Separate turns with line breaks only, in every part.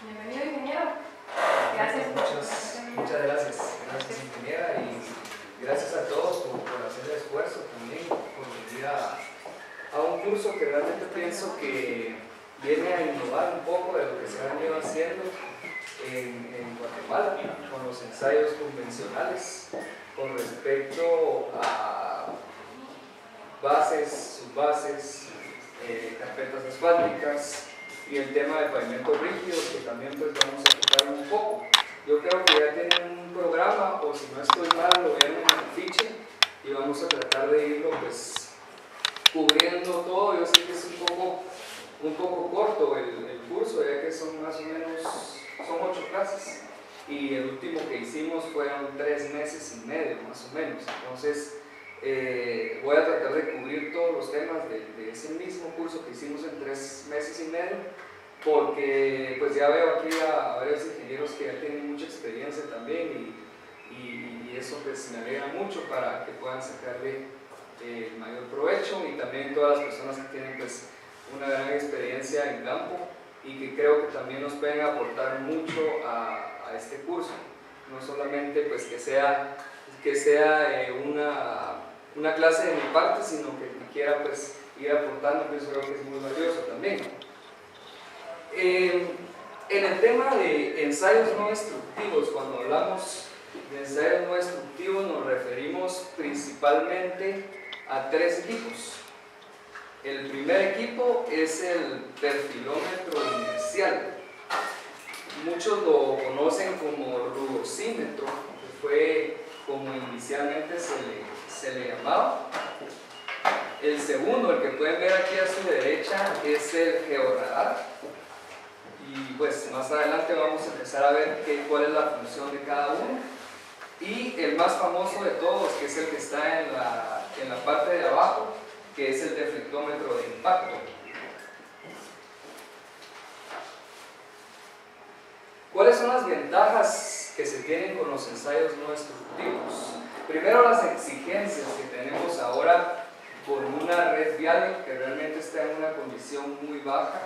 Bienvenido, ingeniero. Gracias.
Muchas gracias. Gracias, ingeniera, y gracias a todos por hacer el esfuerzo también, por venir a un curso que realmente pienso que viene a innovar un poco de lo que se ha venido haciendo en Guatemala con los ensayos convencionales con respecto a bases, subbases, carpetas asfálticas y el tema de pavimentos rígidos, que también pues vamos a tocar un poco. Yo creo que ya tienen un programa, o si no estoy mal, lo vieron en el fiche, y vamos a tratar de irlo pues cubriendo todo. Yo sé que es un poco corto el curso, ya que son más o menos, son 8 clases, y el último que hicimos fueron 3 meses y medio más o menos. Entonces voy a tratar de cubrir todos los temas de ese mismo curso que hicimos en 3 meses y medio, porque pues ya veo aquí a varios ingenieros que ya tienen mucha experiencia también, y eso pues me alegra mucho para que puedan sacarle el mayor provecho, y también todas las personas que tienen pues una gran experiencia en campo y que creo que también nos pueden aportar mucho a este curso. No solamente pues que sea una clase de mi parte, sino que quiera pues ir aportando, que eso creo que es muy valioso también. En el tema de ensayos no destructivos, cuando hablamos de ensayos no destructivos nos referimos principalmente a 3 equipos. El primer equipo es el perfilómetro inercial. Muchos lo conocen como rugosímetro, que fue como inicialmente se le llamaba. El segundo, el que pueden ver aquí a su derecha, es el georradar. Y pues más adelante vamos a empezar a ver cuál es la función de cada uno. Y el más famoso de todos, que es el que está en la parte de abajo, que es el deflectómetro de impacto. ¿Cuáles son las ventajas que se tienen con los ensayos no destructivos? Primero, las exigencias que tenemos ahora con una red vial que realmente está en una condición muy baja,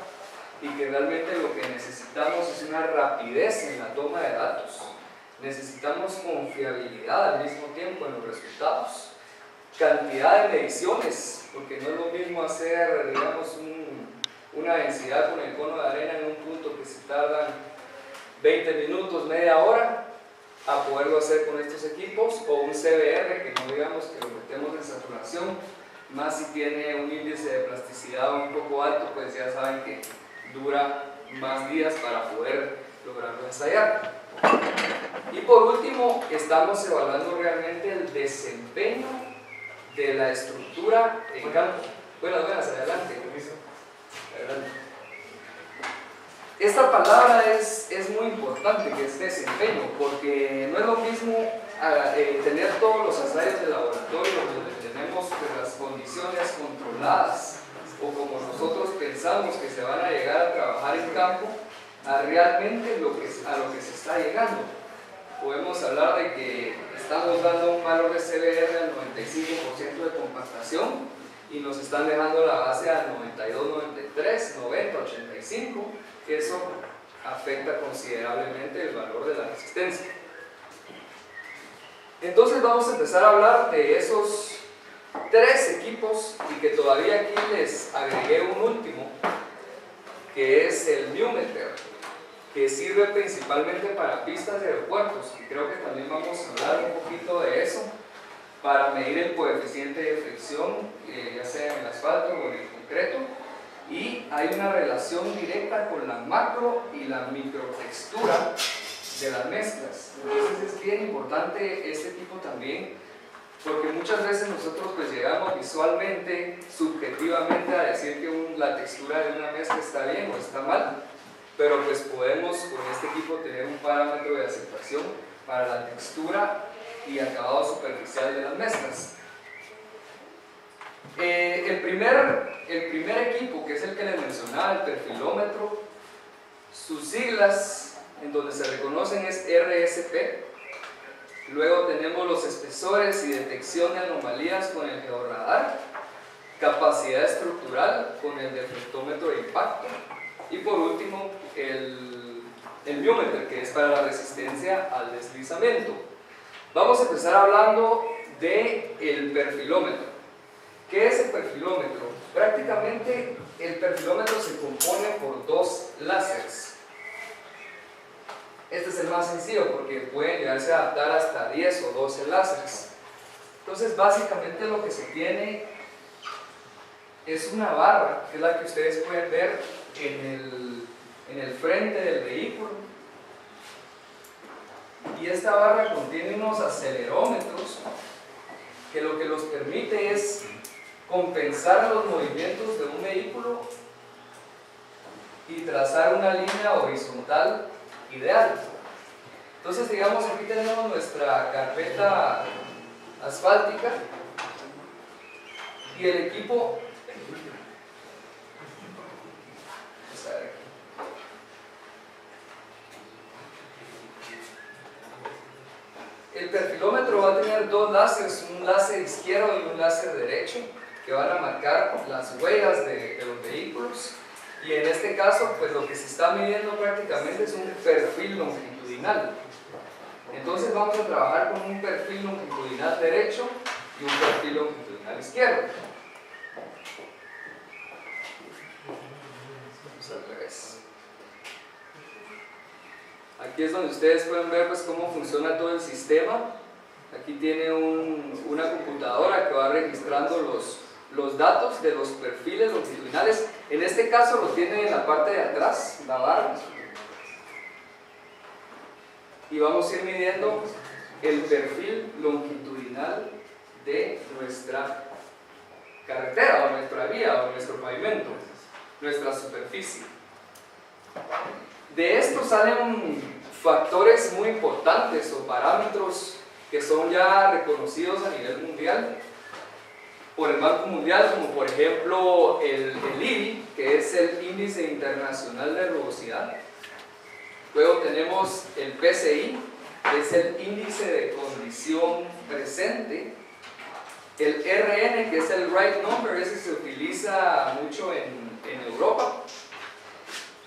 y que realmente lo que necesitamos es una rapidez en la toma de datos. Necesitamos confiabilidad al mismo tiempo en los resultados, cantidad de mediciones, porque no es lo mismo hacer, digamos, una densidad con el cono de arena en un punto que se tardan 20 minutos, media hora, a poderlo hacer con estos equipos, o un CBR, que no digamos que lo metemos en saturación, más si tiene un índice de plasticidad un poco alto, pues ya saben que dura más días para poder lograrlo ensayar. Y por último, estamos evaluando realmente el desempeño de la estructura en campo. Buenas, adelante. Adelante. Esta palabra es muy importante, que es desempeño, porque no es lo mismo tener todos los ensayos de laboratorio donde tenemos las condiciones controladas, o como nosotros pensamos que se van a llegar a trabajar en campo, a realmente a lo que se está llegando. Podemos hablar de que estamos dando un valor de CBR al 95% de compactación y nos están dejando la base al 92, 93, 90, 85, que eso afecta considerablemente el valor de la resistencia. Entonces vamos a empezar a hablar de esos 3 equipos, y que todavía aquí les agregué un último, que es el Mewmeter, que sirve principalmente para pistas de aeropuertos, y creo que también vamos a hablar un poquito de eso, para medir el coeficiente de fricción, ya sea en el asfalto o en el concreto, y hay una relación directa con la macro y la microtextura de las mezclas. Entonces es bien importante este tipo también, porque muchas veces nosotros pues llegamos visualmente, subjetivamente, a decir que la textura de una mezcla está bien o está mal, pero pues podemos con este equipo tener un parámetro de aceptación para la textura y acabado superficial de las mezclas. El primer equipo, que es el que les mencionaba, el perfilómetro, sus siglas en donde se reconocen es RSP. Luego tenemos los espesores y detección de anomalías con el georradar, capacidad estructural con el deflectómetro de impacto, y por último el el miometer, que es para la resistencia al deslizamiento. Vamos a empezar hablando del perfilómetro. ¿Qué es el perfilómetro? Prácticamente el perfilómetro se compone por dos láseres. Este es el más sencillo porque pueden llegarse a adaptar hasta 10 o 12 láseres. Entonces básicamente lo que se tiene es una barra, que es la que ustedes pueden ver en el frente del vehículo. Y esta barra contiene unos acelerómetros que lo que los permite es compensar los movimientos de un vehículo y trazar una línea horizontal ideal. Entonces, digamos, aquí tenemos nuestra carpeta asfáltica y el equipo. Vamos a ver aquí. El perfilómetro va a tener dos láseres, un láser izquierdo y un láser derecho, que van a marcar las huellas de los vehículos. Y en este caso, pues lo que se está midiendo prácticamente es un perfil longitudinal. Entonces vamos a trabajar con un perfil longitudinal derecho y un perfil longitudinal izquierdo. Vamos al revés. Aquí es donde ustedes pueden ver pues cómo funciona todo el sistema. Aquí tiene una computadora que va registrando los datos de los perfiles longitudinales. En este caso lo tiene en la parte de atrás, la barra. Y vamos a ir midiendo el perfil longitudinal de nuestra carretera o nuestra vía o nuestro pavimento, nuestra superficie. De esto salen factores muy importantes o parámetros que son ya reconocidos a nivel mundial por el Banco Mundial, como por ejemplo el IRI, que es el Índice Internacional de Rugosidad. Luego tenemos el PCI, que es el Índice de Condición Presente. El RN, que es el Right Number, ese se utiliza mucho en Europa.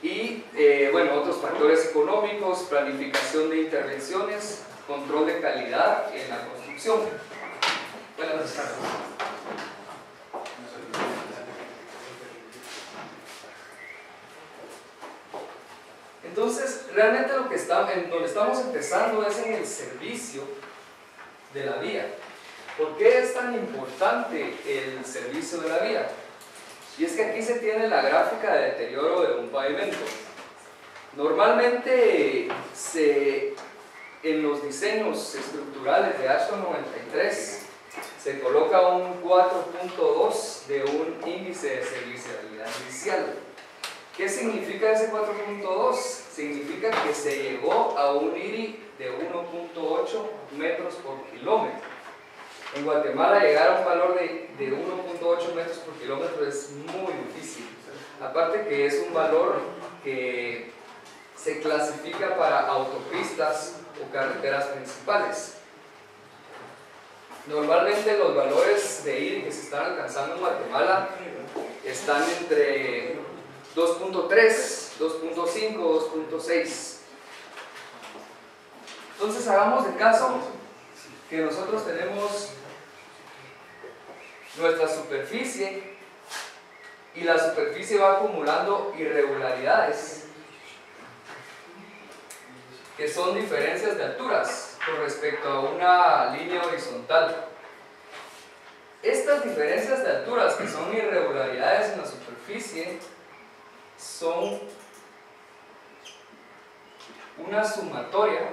Y bueno, otros factores económicos, planificación de intervenciones, control de calidad en la construcción. Buenas tardes. Entonces, realmente donde estamos empezando es en el servicio de la vía. ¿Por qué es tan importante el servicio de la vía? Y es que aquí se tiene la gráfica de deterioro de un pavimento. Normalmente en los diseños estructurales de AASHTO 93 se coloca un 4.2 de un índice de servicialidad inicial. ¿Qué significa ese 4.2? Significa que se llegó a un IRI de 1.8 metros por kilómetro. En Guatemala llegar a un valor de 1.8 metros por kilómetro es muy difícil. Aparte que es un valor que se clasifica para autopistas o carreteras principales. Normalmente los valores de IRI que se están alcanzando en Guatemala están entre 2.3, 2.5, 2.6. Entonces hagamos de caso que nosotros tenemos nuestra superficie y la superficie va acumulando irregularidades que son diferencias de alturas con respecto a una línea horizontal. Estas diferencias de alturas, que son irregularidades en la superficie, son una sumatoria.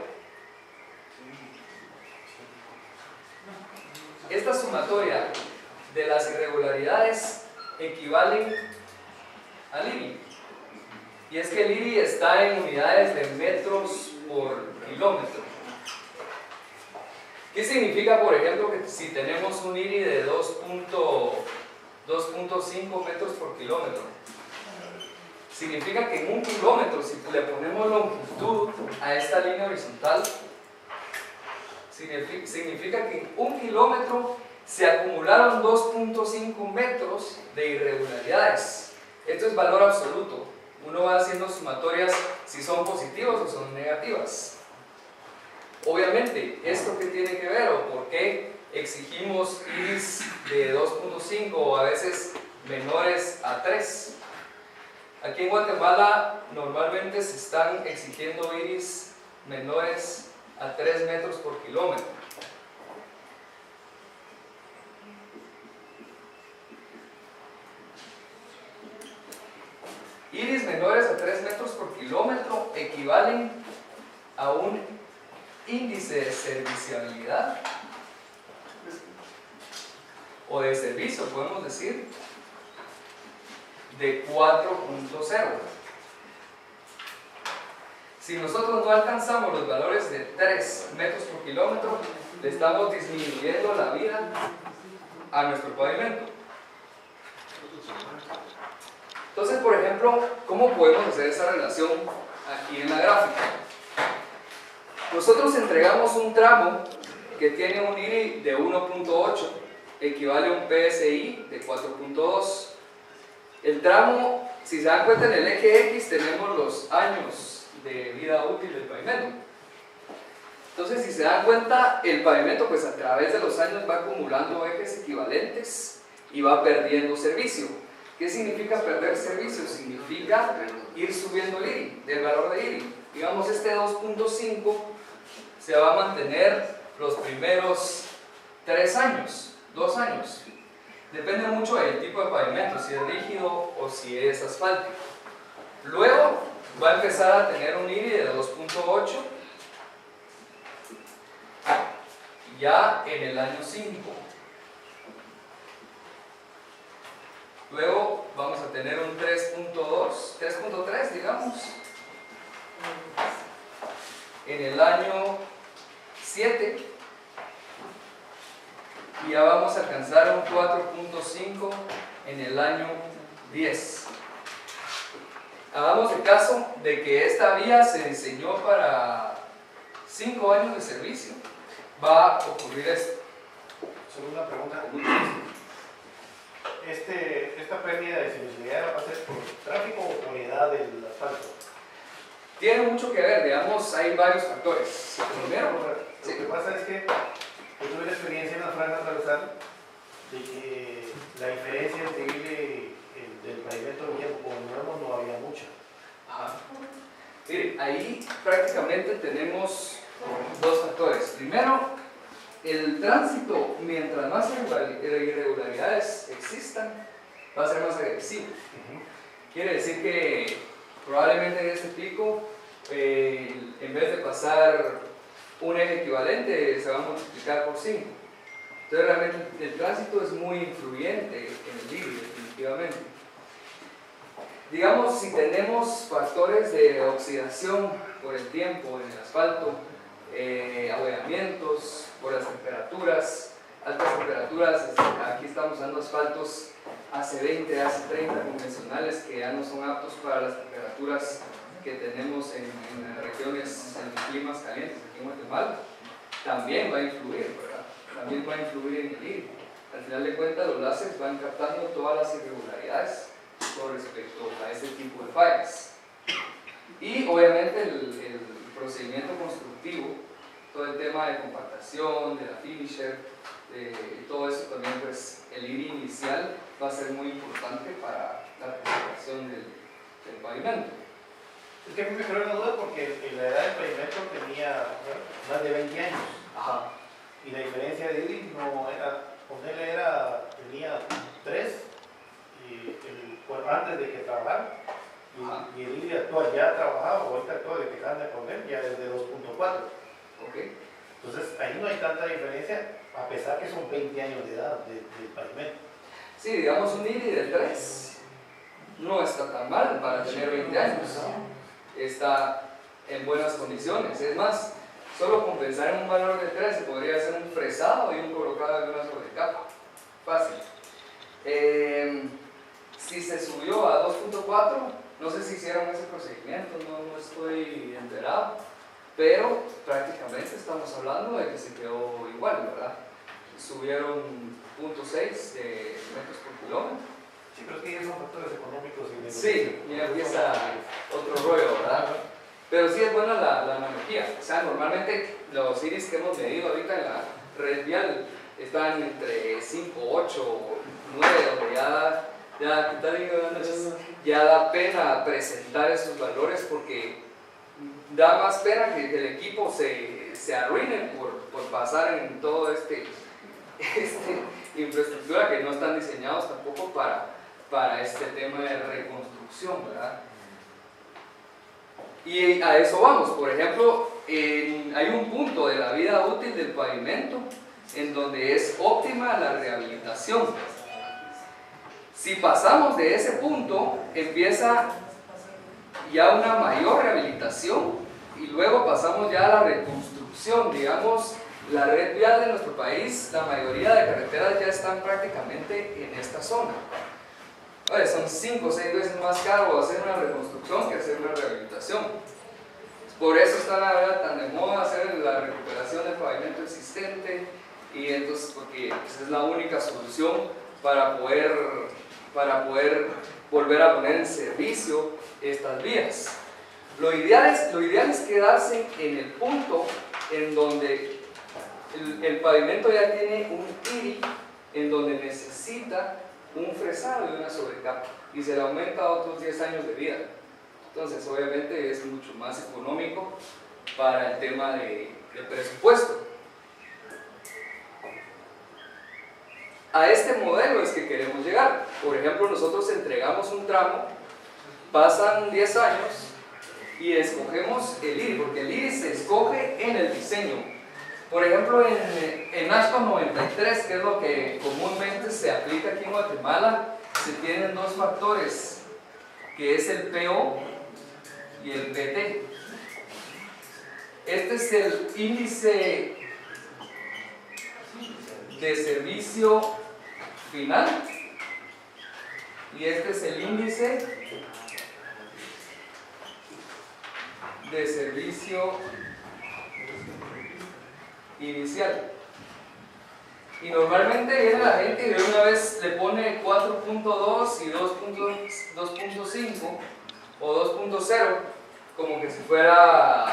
Esta sumatoria de las irregularidades equivalen al IRI. Y es que el IRI está en unidades de metros por kilómetro. ¿Qué significa, por ejemplo, que si tenemos un IRI de 2.5 metros por kilómetro? Significa que en un kilómetro, si le ponemos longitud a esta línea horizontal, significa que en un kilómetro se acumularon 2.5 metros de irregularidades. Esto es valor absoluto. Uno va haciendo sumatorias si son positivas o son negativas. Obviamente, ¿esto qué tiene que ver o por qué exigimos iris de 2.5 o a veces menores a 3? Aquí en Guatemala normalmente se están exigiendo iris menores a 3 metros por kilómetro. Iris menores a 3 metros por kilómetro equivalen a un índice de serviciabilidad o de servicio, podemos decir, de 4.0. Si nosotros no alcanzamos los valores de 3 metros por kilómetro, le estamos disminuyendo la vida a nuestro pavimento. Entonces, por ejemplo, ¿cómo podemos hacer esa relación aquí en la gráfica? Nosotros entregamos un tramo que tiene un IRI de 1.8, equivale a un PSI de 4.2. El tramo, si se dan cuenta, en el eje X tenemos los años de vida útil del pavimento. Entonces, si se dan cuenta, el pavimento pues a través de los años va acumulando ejes equivalentes y va perdiendo servicio. ¿Qué significa perder servicio? Significa ir subiendo el IRI, del valor de IRI. Digamos, este 2.5 se va a mantener los primeros 3 años, 2 años. Depende mucho del tipo de pavimento, si es rígido o si es asfáltico. Luego va a empezar a tener un IRI de 2.8 ya en el año 5. Luego vamos a tener un 3.2, 3.3 digamos, en el año 7, y ya vamos a alcanzar un 4.5 en el año 10. Hagamos el caso de que esta vía se diseñó para 5 años de servicio. Va a ocurrir esto.
Solo una pregunta. ¿Esta pérdida de servicialidad va a ser por tráfico o por edad del asfalto?
Tiene mucho que ver, digamos, hay varios factores. Primero,
Lo que pasa es que yo tuve la experiencia en la franja transversal de que la diferencia entre del pavimento viejo con el nuevo no había mucha.
ajá. Mire, ahí prácticamente tenemos dos factores. Primero, el tránsito, mientras más irregularidades existan, va a ser más agresivo. Quiere decir que probablemente en este pico, en vez de pasar un eje equivalente, se va a multiplicar por 5. Entonces realmente el tránsito es muy influyente en el IRI, definitivamente. Digamos, si tenemos factores de oxidación por el tiempo en el asfalto, abollamientos, por las temperaturas, altas temperaturas, aquí estamos usando asfaltos AC20, AC30 convencionales que ya no son aptos para las temperaturas que tenemos en las regiones, en los climas calientes aquí en Guatemala, también va a influir, ¿verdad? También va a influir en el IRI. Al final de cuentas, los láseres van captando todas las irregularidades con respecto a este tipo de fallas. Y obviamente el procedimiento constructivo, todo el tema de compactación, de la finisher, todo eso también, pues el IRI inicial va a ser muy importante para la preservación del pavimento.
Es que a mí me creó una duda porque la edad del pavimento tenía más de 20 años.
Ajá.
Y la diferencia de iris no era, tenía 3 antes de que trabajara. Y el iris actual ya trabajaba, o ahorita actual de que anda con él, ya es de 2.4.
Okay.
Entonces ahí no hay tanta diferencia, a pesar que son 20 años de edad del pavimento.
Sí, digamos un IRI de 3 no está tan mal para tener 20 años. Está en buenas condiciones. Es más, solo con pensar en un valor de 3 se podría hacer un fresado y un colocado de una sobrecapa. Fácil. Si se subió a 2.4, no sé si hicieron ese procedimiento, no estoy enterado, pero prácticamente estamos hablando de que se quedó igual, ¿verdad? Subieron 0.6 metros por kilómetro.
Sí, pero es que ya son factores económicos y de
Sí, ya empieza otro rollo, ¿verdad? Pero sí es buena la analogía. O sea, normalmente los iris que hemos medido ahorita en la red vial están entre 5, 8, 9, donde ya da pena presentar esos valores porque da más pena que el equipo se arruine por pasar en todo este infraestructura que no están diseñados tampoco para este tema de reconstrucción, ¿verdad? Y a eso vamos. Por ejemplo, hay un punto de la vida útil del pavimento en donde es óptima la rehabilitación. Si pasamos de ese punto, empieza ya una mayor rehabilitación y luego pasamos ya a la reconstrucción. Digamos, la red vial de nuestro país, la mayoría de carreteras ya están prácticamente en esta zona. Oye, son 5 o 6 veces más caro hacer una reconstrucción que hacer una rehabilitación. Por eso está ahora tan de moda hacer la recuperación del pavimento existente, y entonces porque pues, es la única solución para poder volver a poner en servicio estas vías. Lo ideal es quedarse en el punto en donde el pavimento ya tiene un IRI, en donde necesita un fresado y una sobrecapa, y se le aumenta otros 10 años de vida. Entonces, obviamente, es mucho más económico para el tema de presupuesto. A este modelo es que queremos llegar. Por ejemplo, nosotros entregamos un tramo, pasan 10 años y escogemos el IRI, porque el IRI se escoge en el diseño. Por ejemplo, en ASPA 93, que es lo que comúnmente se aplica aquí en Guatemala, se tienen dos factores, que es el PO y el PT. Este es el índice de servicio final y este es el índice de servicio inicial. Y normalmente viene la gente y de una vez le pone 4.2 y 2.5 o 2.0 como que si fuera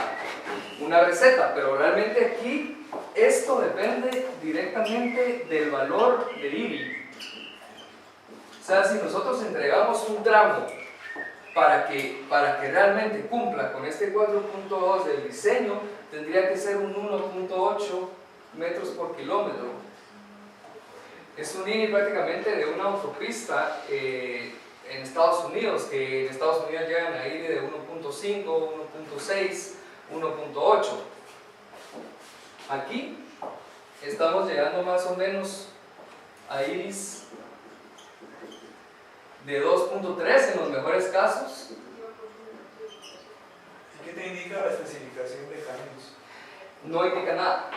una receta, pero realmente aquí esto depende directamente del valor del IRI. O sea, si nosotros entregamos un tramo para que realmente cumpla con este 4.2 del diseño, tendría que ser un 1.8 metros por kilómetro. Es un IRI prácticamente de una autopista en Estados Unidos, que en Estados Unidos llegan a IRI de 1.5, 1.6, 1.8. Aquí estamos llegando más o menos a IRIs de 2.3 en los mejores casos.
¿Qué te indica la especificación de cambios?
No indica nada.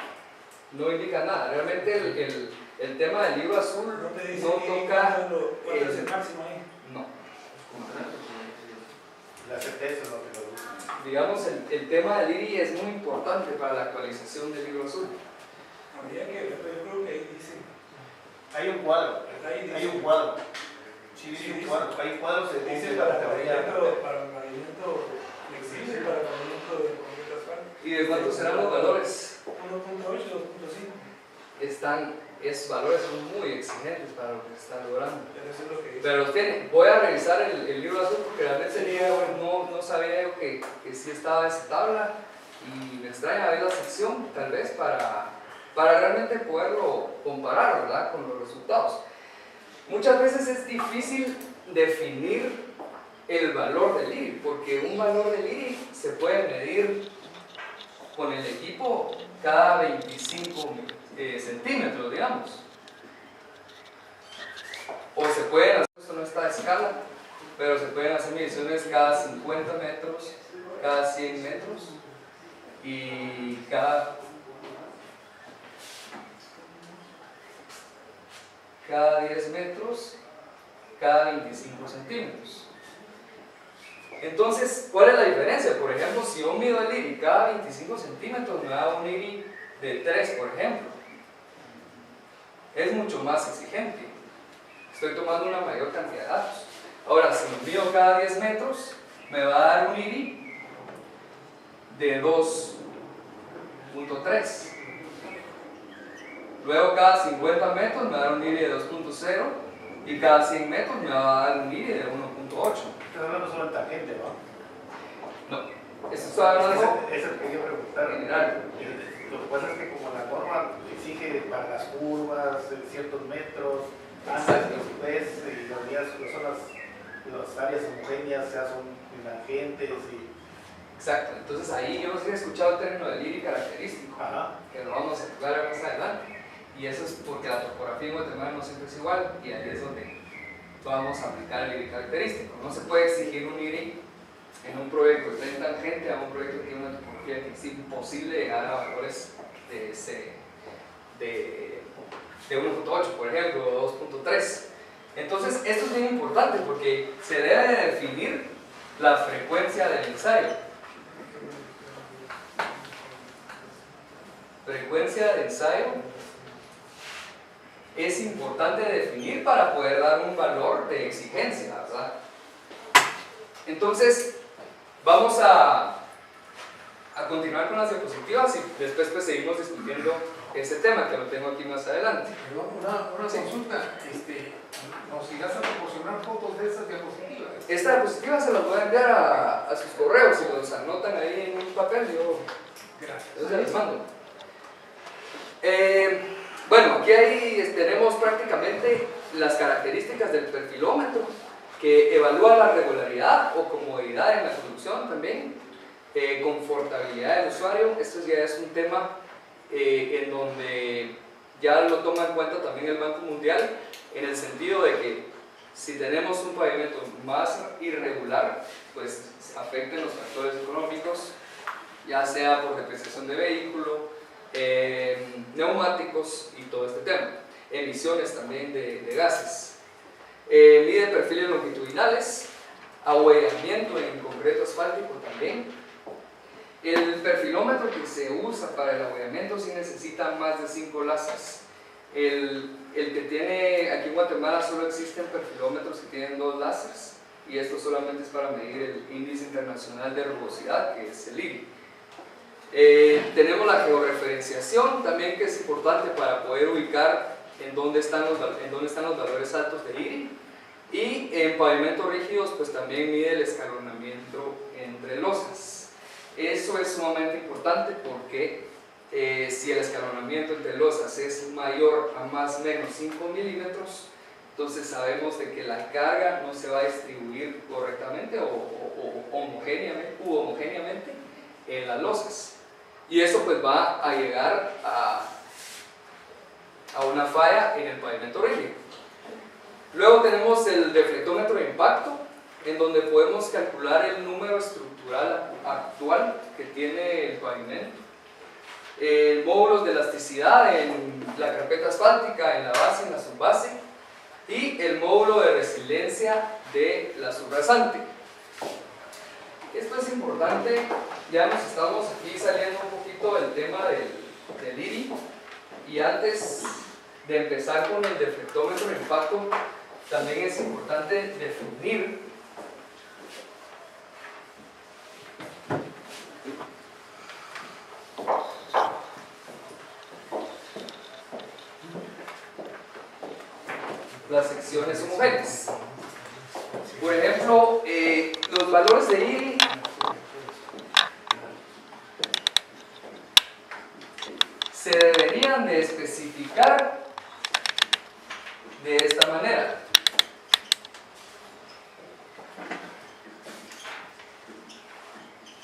No indica nada. Realmente el tema del libro azul
No te dice
no toca.
¿cuál es el máximo ahí?
No.
La certeza es lo que lo gusta.
Digamos, el tema del IRI es muy importante para la actualización del libro azul.
Habría que, yo creo que ahí dice.
Hay un cuadro.
Ahí dice.
Hay un cuadro. Sí,
Sí,
dice un
dice.
cuadro. Hay cuadros de
Dice para pavimento flexible, para pavimento de concreto asfalto.
¿Y de cuántos serán los valores?
1.8, 2.5.
Esos valores son muy exigentes para lo que se está logrando.
Pero eso es lo que dice.
Pero los tiene. Voy a revisar el libro azul porque realmente no sabía yo que sí estaba esa tabla, y me extraña ver la sección tal vez para realmente poderlo comparar, ¿verdad?, con los resultados. Muchas veces es difícil definir el valor del IRI, porque un valor del IRI se puede medir con el equipo cada 25 centímetros, digamos. O se pueden hacer, esto no está a escala, pero se pueden hacer mediciones cada 50 metros, cada 100 metros y cada 10 metros, cada 25 centímetros. Entonces, ¿cuál es la diferencia? Por ejemplo, si yo mido el IRI cada 25 centímetros, me da un IRI de 3, por ejemplo. Es mucho más exigente. estoy tomando una mayor cantidad de datos. Ahora, si lo mido cada 10 metros, me va a dar un IRI de 2.3. Luego, cada 50 metros me va a dar un IRI de 2.0 y cada 100 metros me va a dar un IRI de 1.8.
Estás hablando solo en tangente, ¿no?
No, eso está hablando
Eso te quería preguntar.
general.
Lo que pasa es que como la norma exige para las curvas ciertos metros, antes, después, y las vías son las áreas homogéneas, ya son tangentes y...
Exacto, entonces ahí yo sí he escuchado el término del IRI característico,
Ajá.
que lo vamos a explorar más adelante. Y eso es porque la topografía en Guatemala no siempre es igual, y ahí es donde vamos a aplicar el IRI característico. No se puede exigir un IRI en un proyecto de tangente a un proyecto que tiene una topografía que es imposible llegar a valores de 1.8, por ejemplo, o 2.3. Entonces, esto es bien importante porque se debe de definir la frecuencia del ensayo. Frecuencia de ensayo es importante definir para poder dar un valor de exigencia, ¿verdad? Entonces, vamos a continuar con las diapositivas y después pues seguimos discutiendo ese tema que lo tengo aquí más adelante.
Perdón, una
Sí.
consulta. ¿Nos irás a proporcionar fotos de estas diapositivas?
Esta diapositiva se las voy a enviar a sus correos, si los anotan ahí en un papel, yo se les mando. Bueno, aquí tenemos prácticamente las características del perfilómetro, que evalúa la regularidad o comodidad en la conducción también, confortabilidad del usuario. Esto ya es un tema en donde ya lo toma en cuenta también el Banco Mundial, en el sentido de que si tenemos un pavimento más irregular, pues afecten los factores económicos, ya sea por depreciación de vehículo, neumáticos y todo este tema, emisiones también de gases. Mide perfiles longitudinales, ahuellamiento en concreto asfáltico también. El perfilómetro que se usa para el ahuellamiento sí necesita más de 5 láseres. El que tiene aquí en Guatemala solo existen perfilómetros que tienen 2 láseres, y esto solamente es para medir el índice internacional de rugosidad, que es el IRI. Tenemos la georreferenciación también, que es importante para poder ubicar en dónde están los valores altos de IRI. Y en pavimentos rígidos pues también mide el escalonamiento entre losas. Eso es sumamente importante porque si el escalonamiento entre losas es mayor a más o menos 5 milímetros, entonces sabemos de que la carga no se va a distribuir correctamente o homogéneamente en las losas. Y eso pues va a llegar a una falla en el pavimento rígido. Luego tenemos el deflectómetro de impacto, en donde podemos calcular el número estructural actual que tiene el pavimento, módulos de elasticidad en la carpeta asfáltica, en la base, en la subbase, y el módulo de resiliencia de la subrasante. Esto es importante, ya nos estamos aquí saliendo un poquito del tema del IRI, y antes de empezar con el deflectómetro de impacto, también es importante definir las secciones homogéneas. Por ejemplo, los valores de IRI se deberían de especificar de esta manera.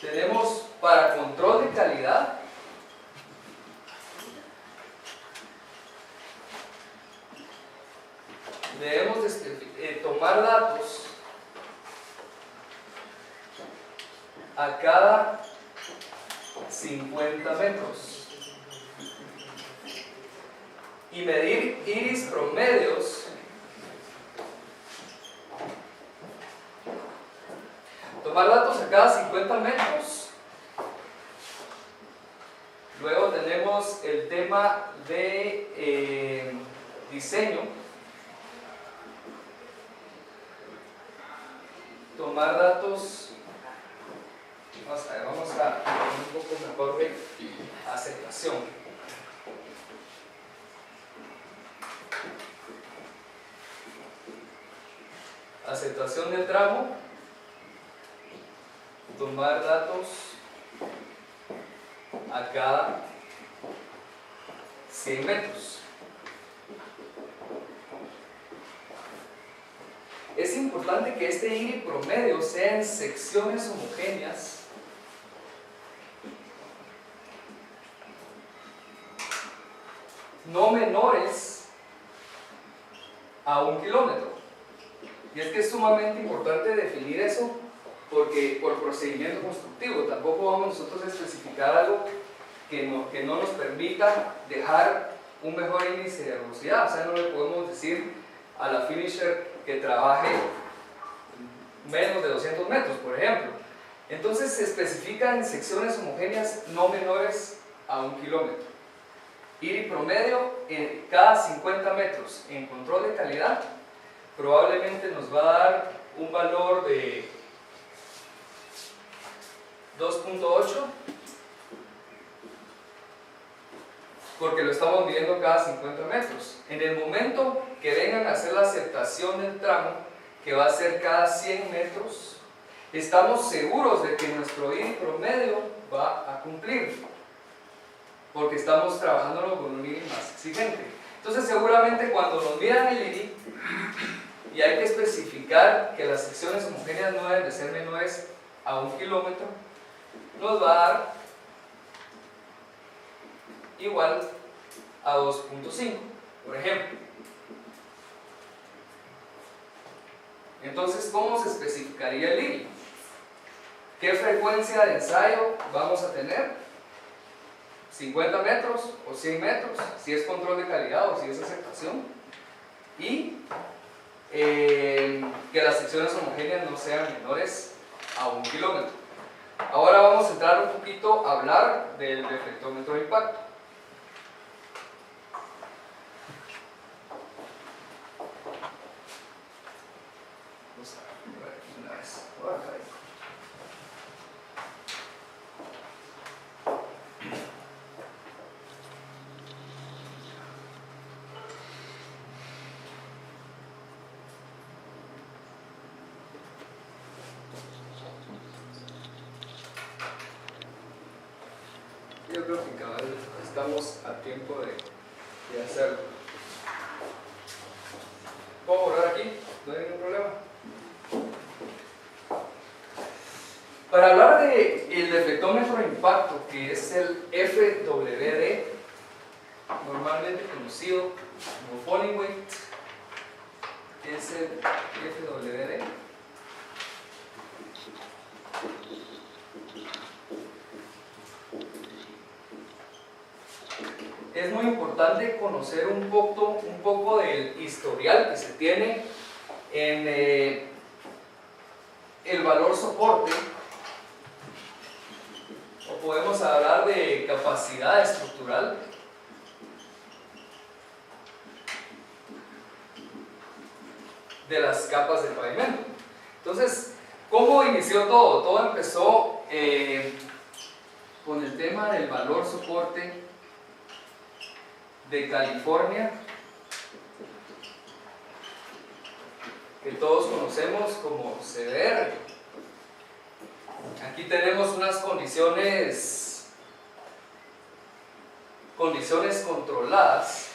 Tenemos para control de calidad debemos tomar datos a cada 50 metros y medir iris promedios tomar datos a cada 50 metros. Luego tenemos el tema de diseño. tomar datos. Vamos a un poco mejor de aceptación. Aceptación del tramo. Tomar datos a cada 100 metros. Es importante que este IRI promedio sea en secciones homogéneas no menores a 1 kilómetro. Y es que es sumamente importante definir eso porque por procedimiento constructivo tampoco vamos nosotros a especificar algo que no nos permita dejar un mejor índice de velocidad. O sea, no le podemos decir a la finisher que trabaje menos de 200 metros, por ejemplo. Entonces se especifica en secciones homogéneas no menores a 1 kilómetro. IRI promedio en cada 50 metros en control de calidad probablemente nos va a dar un valor de 2.8 porque lo estamos midiendo cada 50 metros. En el momento que vengan a hacer la aceptación del tramo, que va a ser cada 100 metros, estamos seguros de que nuestro IRI promedio va a cumplir, porque estamos trabajándolo con un IRI más exigente. Entonces seguramente cuando nos midan el IRI, y hay que especificar que las secciones homogéneas no deben de ser menores a 1 kilómetro, nos va a dar igual a 2.5, por ejemplo. Entonces, ¿cómo se especificaría el IRI? ¿Qué frecuencia de ensayo vamos a tener? ¿50 metros o 100 metros? Si es control de calidad o si es aceptación. Y que las secciones homogéneas no sean menores a 1 kilómetro. Ahora vamos a entrar un poquito a hablar del reflectómetro de impacto. Vamos a ver aquí una vez. Yo creo que cada vez estamos a tiempo de hacerlo. ¿Puedo borrar aquí? No hay ningún problema. Para hablar del deflectómetro de impacto, que es el FWD, normalmente conocido como falling weight, es el FWD. Es muy importante conocer un poco del historial que se tiene en el valor soporte, o podemos hablar de capacidad estructural. De las capas de pavimento. Entonces, ¿cómo inició todo? Todo empezó con el tema del valor soporte de California, que todos conocemos como CBR. Aquí tenemos unas condiciones controladas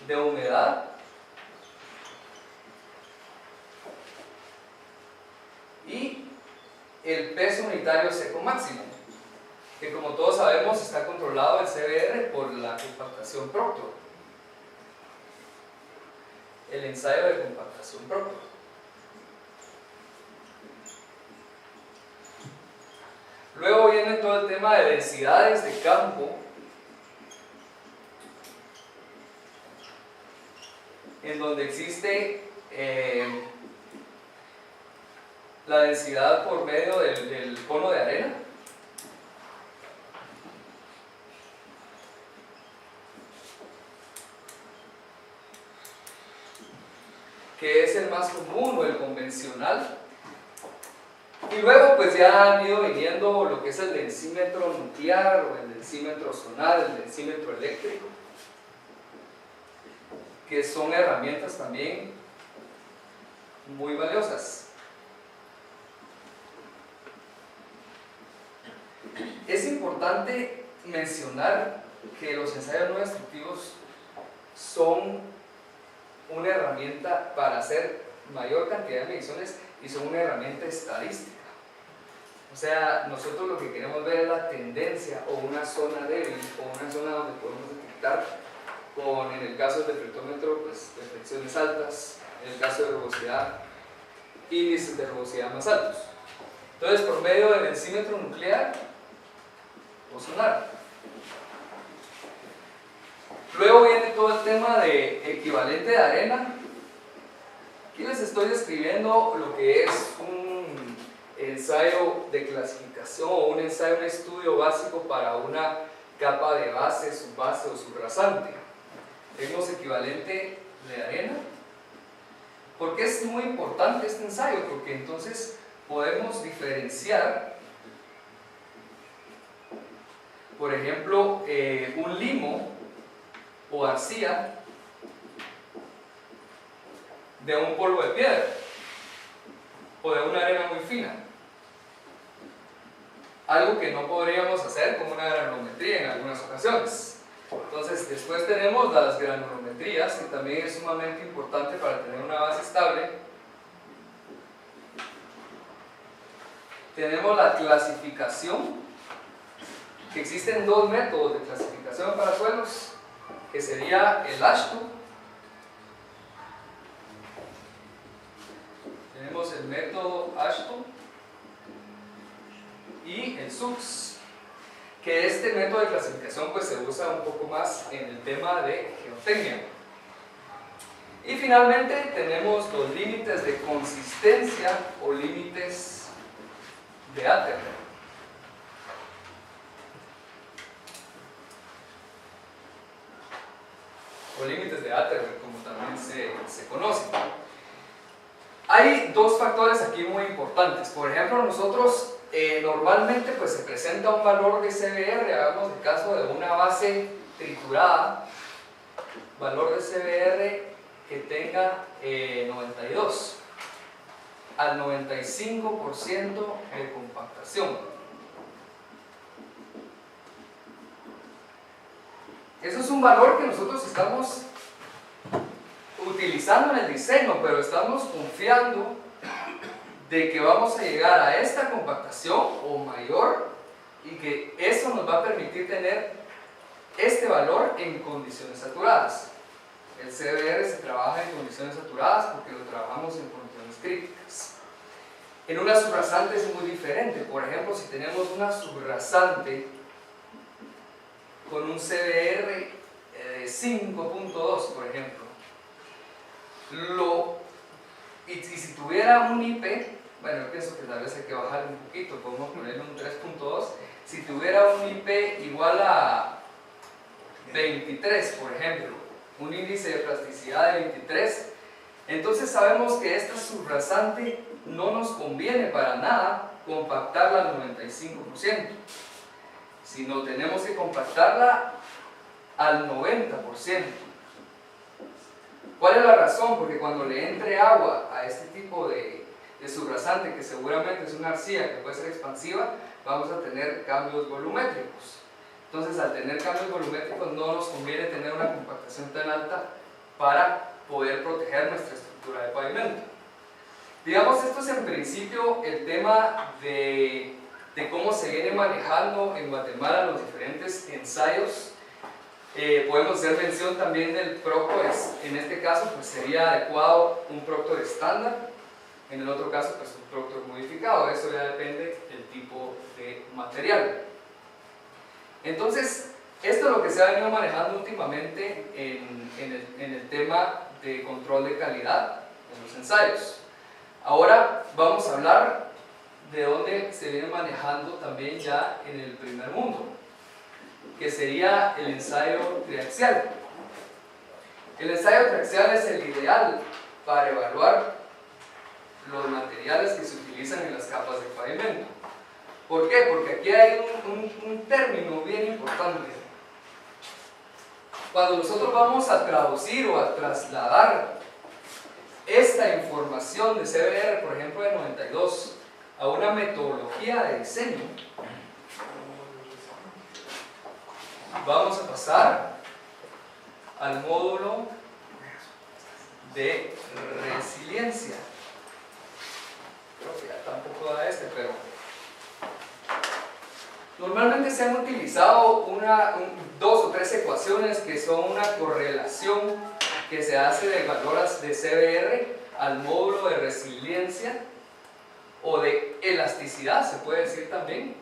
de humedad y el peso unitario seco máximo, que como todos sabemos está controlado el CBR por la compactación Proctor, el ensayo de compactación Proctor. Luego viene todo el tema de densidades de campo, en donde existe la densidad por medio del cono de arena. que es el más común o el convencional. Y luego pues ya han ido viniendo lo que es el densímetro nuclear o el densímetro sonar, el densímetro eléctrico, que son herramientas también muy valiosas. Es importante mencionar que los ensayos no destructivos son una herramienta para hacer mayor cantidad de mediciones y son una herramienta estadística. O sea, nosotros lo que queremos ver es la tendencia o una zona débil o una zona donde podemos detectar con, en el caso del deflectómetro, pues deflecciones altas, en el caso de rugosidad, índices de rugosidad más altos. Entonces, por medio del densímetro nuclear o sonar. Luego viene todo el tema de equivalente de arena. Aquí les estoy describiendo lo que es un ensayo de clasificación o un ensayo, un estudio básico para una capa de base, subbase o subrasante. Tenemos equivalente de arena. ¿Por qué es muy importante este ensayo? Porque entonces podemos diferenciar, por ejemplo, un limo o arcilla de un polvo de piedra o de una arena muy fina. Algo que no podríamos hacer con una granulometría en algunas ocasiones. Entonces, después tenemos las granulometrías, que también es sumamente importante para tener una base estable. Tenemos la clasificación, que existen dos métodos de clasificación para suelos, que sería el AASHTO. Tenemos el método AASHTO y el SUX, que este método de clasificación pues se usa un poco más en el tema de geotecnia. Y finalmente tenemos los límites de consistencia o límites de Atterberg. O límites de Atterberg, como también se conocen. Hay dos factores aquí muy importantes. Por ejemplo, nosotros normalmente pues se presenta un valor de CBR, hagamos el caso de una base triturada, valor de CBR que tenga 92 al 95% de compactación. Eso es un valor que nosotros estamos utilizando en el diseño, pero estamos confiando de que vamos a llegar a esta compactación o mayor y que eso nos va a permitir tener este valor en condiciones saturadas. El CBR se trabaja en condiciones saturadas porque lo trabajamos en condiciones críticas. En una subrasante es muy diferente. Por ejemplo, si tenemos una subrasante con un CBR de 5.2, por ejemplo, y si tuviera un IP, bueno, yo pienso que tal vez hay que bajar un poquito, podemos ponerle un 3.2. Si tuviera un IP igual a 23, por ejemplo, un índice de plasticidad de 23, entonces sabemos que esta subrasante no nos conviene para nada compactarla al 95%, sino tenemos que compactarla al 90%. ¿Cuál es la razón? Porque cuando le entre agua a este tipo de subrasante, que seguramente es una arcilla que puede ser expansiva, vamos a tener cambios volumétricos. Entonces, al tener cambios volumétricos no nos conviene tener una compactación tan alta para poder proteger nuestra estructura de pavimento. Digamos, esto es en principio el tema de cómo se viene manejando en Guatemala los diferentes ensayos. Podemos hacer mención también del Proctor. En este caso pues sería adecuado un Proctor estándar, en el otro caso pues un Proctor modificado. Eso ya depende del tipo de material. Entonces, esto es lo que se ha venido manejando últimamente en el tema de control de calidad en los ensayos. Ahora vamos a hablar de dónde se viene manejando también ya en el primer mundo, que sería el ensayo triaxial. El ensayo triaxial es el ideal para evaluar los materiales que se utilizan en las capas de pavimento. ¿Por qué? Porque aquí hay un término bien importante. Cuando nosotros vamos a traducir o a trasladar esta información de CBR, por ejemplo de 92, a una metodología de diseño, vamos a pasar al módulo de resiliencia. Creo que ya tampoco da pero normalmente se han utilizado dos o tres ecuaciones que son una correlación que se hace de valores de CBR al módulo de resiliencia o de elasticidad, se puede decir también,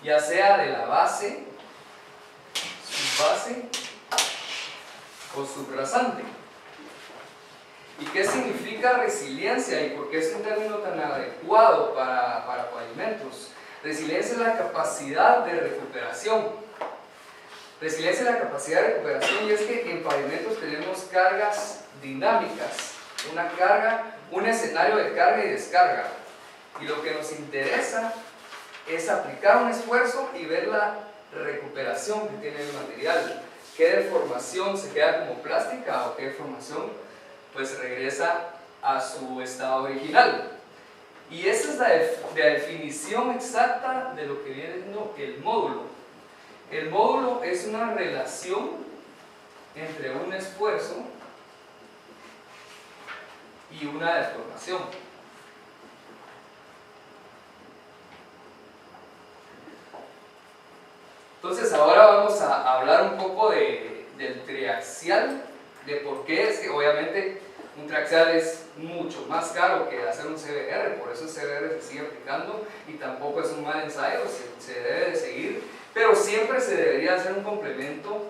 ya sea de la base, subbase o subrasante. ¿Y qué significa resiliencia y por qué es un término tan adecuado para pavimentos? Resiliencia es la capacidad de recuperación. Resiliencia es la capacidad de recuperación, y es que en pavimentos tenemos cargas dinámicas, un escenario de carga y descarga. Y lo que nos interesa es aplicar un esfuerzo y ver la recuperación que tiene el material. ¿Qué deformación se queda como plástica o qué deformación pues regresa a su estado original? Y esa es la definición exacta de lo que viene siendo el módulo. El módulo es una relación entre un esfuerzo y una deformación. Entonces ahora vamos a hablar un poco del triaxial, de por qué es que obviamente un triaxial es mucho más caro que hacer un CBR, por eso el CBR se sigue aplicando y tampoco es un mal ensayo, se debe de seguir, pero siempre se debería hacer un complemento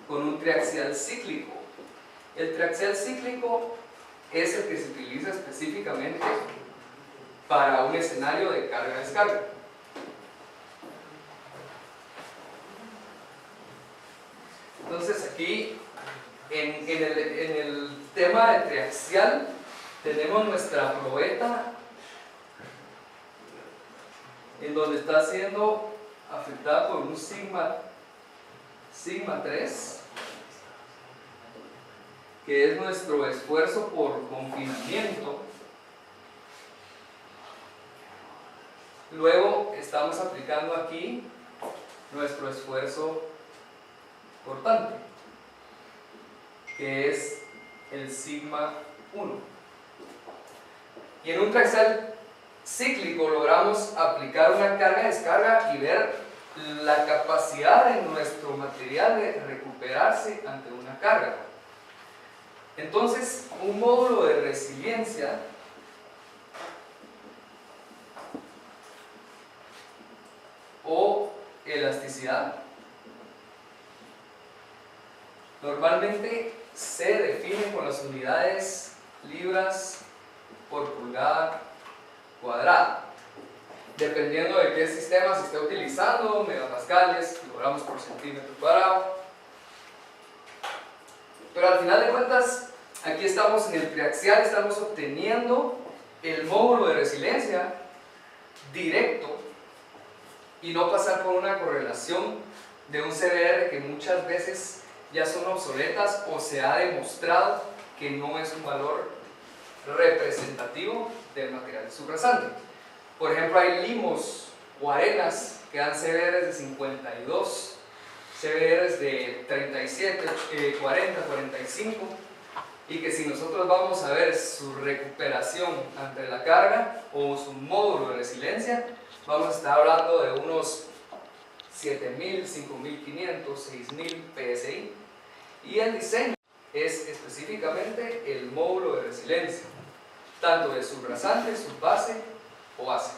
con un triaxial cíclico. El triaxial cíclico es el que se utiliza específicamente para un escenario de carga-descarga. Entonces aquí en el tema de triaxial tenemos nuestra probeta en donde está siendo afectada por un sigma 3, que es nuestro esfuerzo por confinamiento. Luego estamos aplicando aquí nuestro esfuerzo cortante, que es el sigma 1. Y en un triaxial cíclico logramos aplicar una carga-descarga y ver la capacidad de nuestro material de recuperarse ante una carga. Entonces, un módulo de resiliencia o elasticidad normalmente se define con las unidades libras por pulgada cuadrada, dependiendo de qué sistema se esté utilizando, megapascales, kilogramos por centímetro cuadrado. Pero al final de cuentas, aquí estamos en el triaxial, estamos obteniendo el módulo de resiliencia directo y no pasar por una correlación de un CBR que muchas veces ya son obsoletas o se ha demostrado que no es un valor representativo del material subrasante. Por ejemplo, hay limos o arenas que dan CBRs de 52, CBRs de 37, 40, 45, y que si nosotros vamos a ver su recuperación ante la carga o su módulo de resiliencia, vamos a estar hablando de unos 7000, 5500, 6000 PSI. Y el diseño es específicamente el módulo de resiliencia, tanto de subrasante, subbase o base.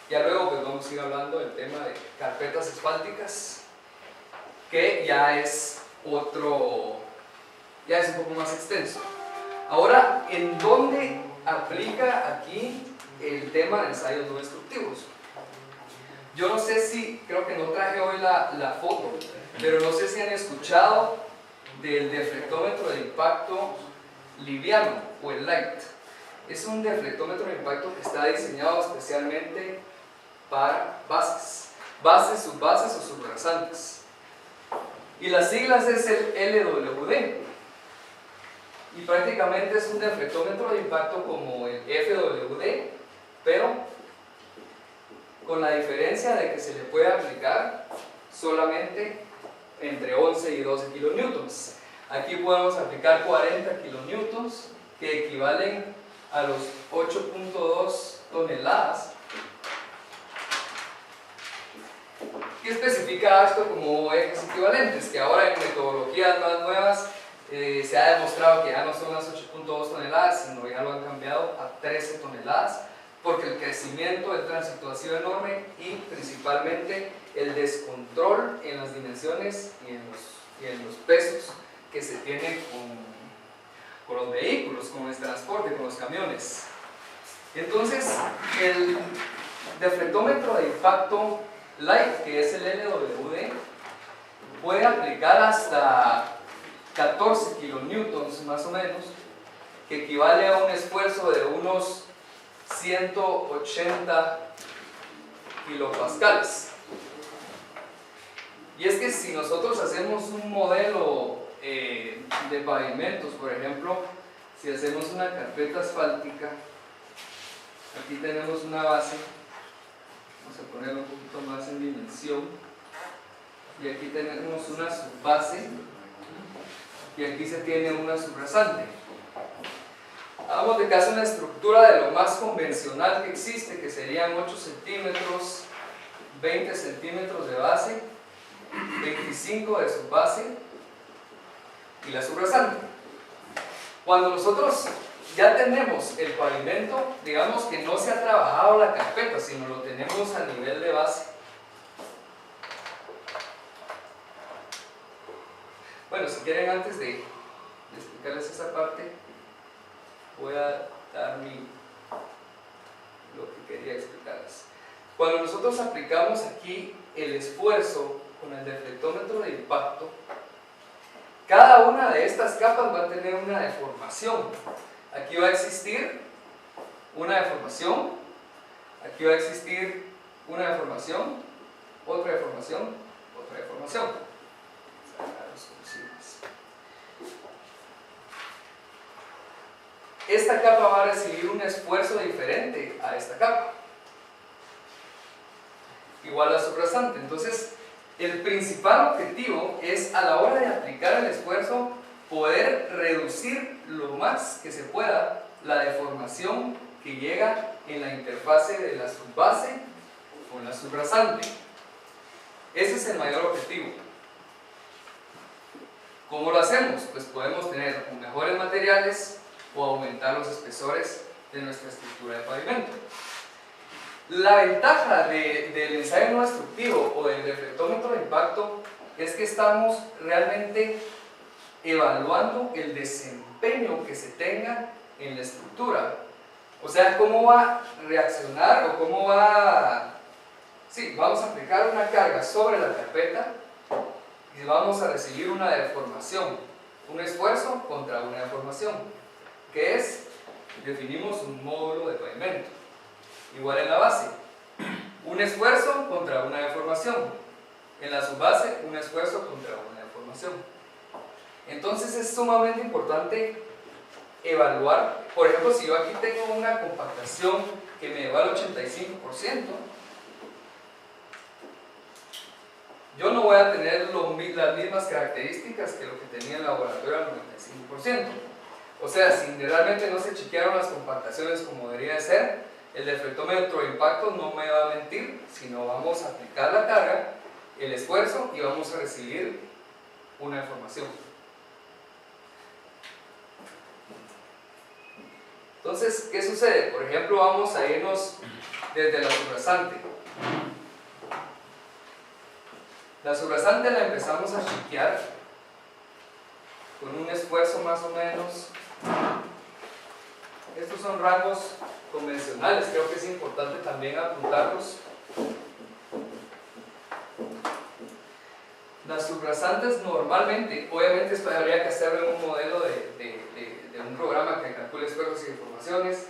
Ya luego pues vamos a ir hablando del tema de carpetas asfálticas, que ya es un poco más extenso. Ahora, ¿en dónde aplica aquí el tema de ensayos no destructivos? Yo no sé si, creo que no traje hoy la foto, pero no sé si han escuchado del deflectómetro de impacto liviano o el light. Es un deflectómetro de impacto que está diseñado especialmente para bases, subbases o subrasantes. Y las siglas es el LWD. Y prácticamente es un deflectómetro de impacto como el FWD, pero con la diferencia de que se le puede aplicar solamente entre 11 y 12 kilonewtons. Aquí podemos aplicar 40 kilonewtons, que equivalen a los 8.2 toneladas. ¿Qué especifica esto como ejes equivalentes? Que ahora en metodologías más nuevas se ha demostrado que ya no son las 8.2 toneladas, sino ya lo han cambiado a 13 toneladas, porque el crecimiento del tránsito ha sido enorme y principalmente el descontrol en las dimensiones y en los pesos que se tienen con los vehículos, con el transporte, con los camiones. Entonces, el deflectómetro de impacto light, que es el LWD, puede aplicar hasta 14 kilonewtons más o menos, que equivale a un esfuerzo de unos 180 kilopascales. Y es que si nosotros hacemos un modelo de pavimentos, por ejemplo, si hacemos una carpeta asfáltica, aquí tenemos una base, vamos a ponerlo un poquito más en dimensión, y aquí tenemos una subbase, y aquí se tiene una subrasante. Hagamos de caso una estructura de lo más convencional que existe, que serían 8 centímetros, 20 centímetros de base, 25 de subbase y la subrasante. Cuando nosotros ya tenemos el pavimento, digamos que no se ha trabajado la carpeta, sino lo tenemos a nivel de base. Bueno, si quieren, antes de explicarles esa parte, voy a dar lo que quería explicarles. Cuando nosotros aplicamos aquí el esfuerzo con el deflectómetro de impacto, cada una de estas capas va a tener una deformación. Aquí va a existir una deformación, aquí va a existir una deformación, otra deformación, otra deformación. Esta capa va a recibir un esfuerzo diferente a esta capa, igual a subrasante. Entonces, el principal objetivo es, a la hora de aplicar el esfuerzo, poder reducir lo más que se pueda la deformación que llega en la interfase de la subbase con la subrasante. Ese es el mayor objetivo. ¿Cómo lo hacemos? Pues podemos tener mejores materiales o aumentar los espesores de nuestra estructura de pavimento. La ventaja del ensayo no destructivo o del deflectómetro de impacto es que estamos realmente evaluando el desempeño que se tenga en la estructura. O sea, cómo va a reaccionar o cómo va... Sí, vamos a aplicar una carga sobre la carpeta y vamos a recibir una deformación, un esfuerzo contra una deformación, que es, definimos un módulo de pavimento. Igual en la base, un esfuerzo contra una deformación. En la subbase, un esfuerzo contra una deformación. Entonces es sumamente importante evaluar. Por ejemplo, si yo aquí tengo una compactación que me lleva al 85%, yo no voy a tener las mismas características que lo que tenía en el laboratorio al 95%. O sea, si realmente no se chequearon las compactaciones como debería de ser, el deflectómetro de impacto no me va a mentir, sino vamos a aplicar la carga, el esfuerzo, y vamos a recibir una deformación. Entonces, ¿qué sucede? Por ejemplo, vamos a irnos desde la subrasante. La subrasante la empezamos a chequear con un esfuerzo más o menos. Estos son rangos convencionales, creo que es importante también apuntarlos. Las subrasantes normalmente, obviamente esto habría que hacerlo en un modelo de un programa que calcule esfuerzos y deformaciones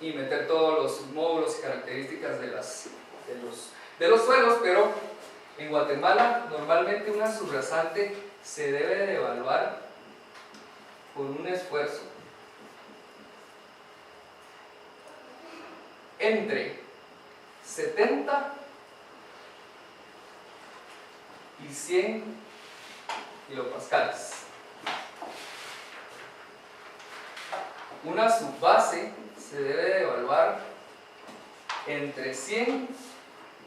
y meter todos los módulos y características de los suelos, pero en Guatemala normalmente una subrasante se debe de evaluar con un esfuerzo entre 70 y 100 kilopascales. Una subbase se debe de evaluar entre 100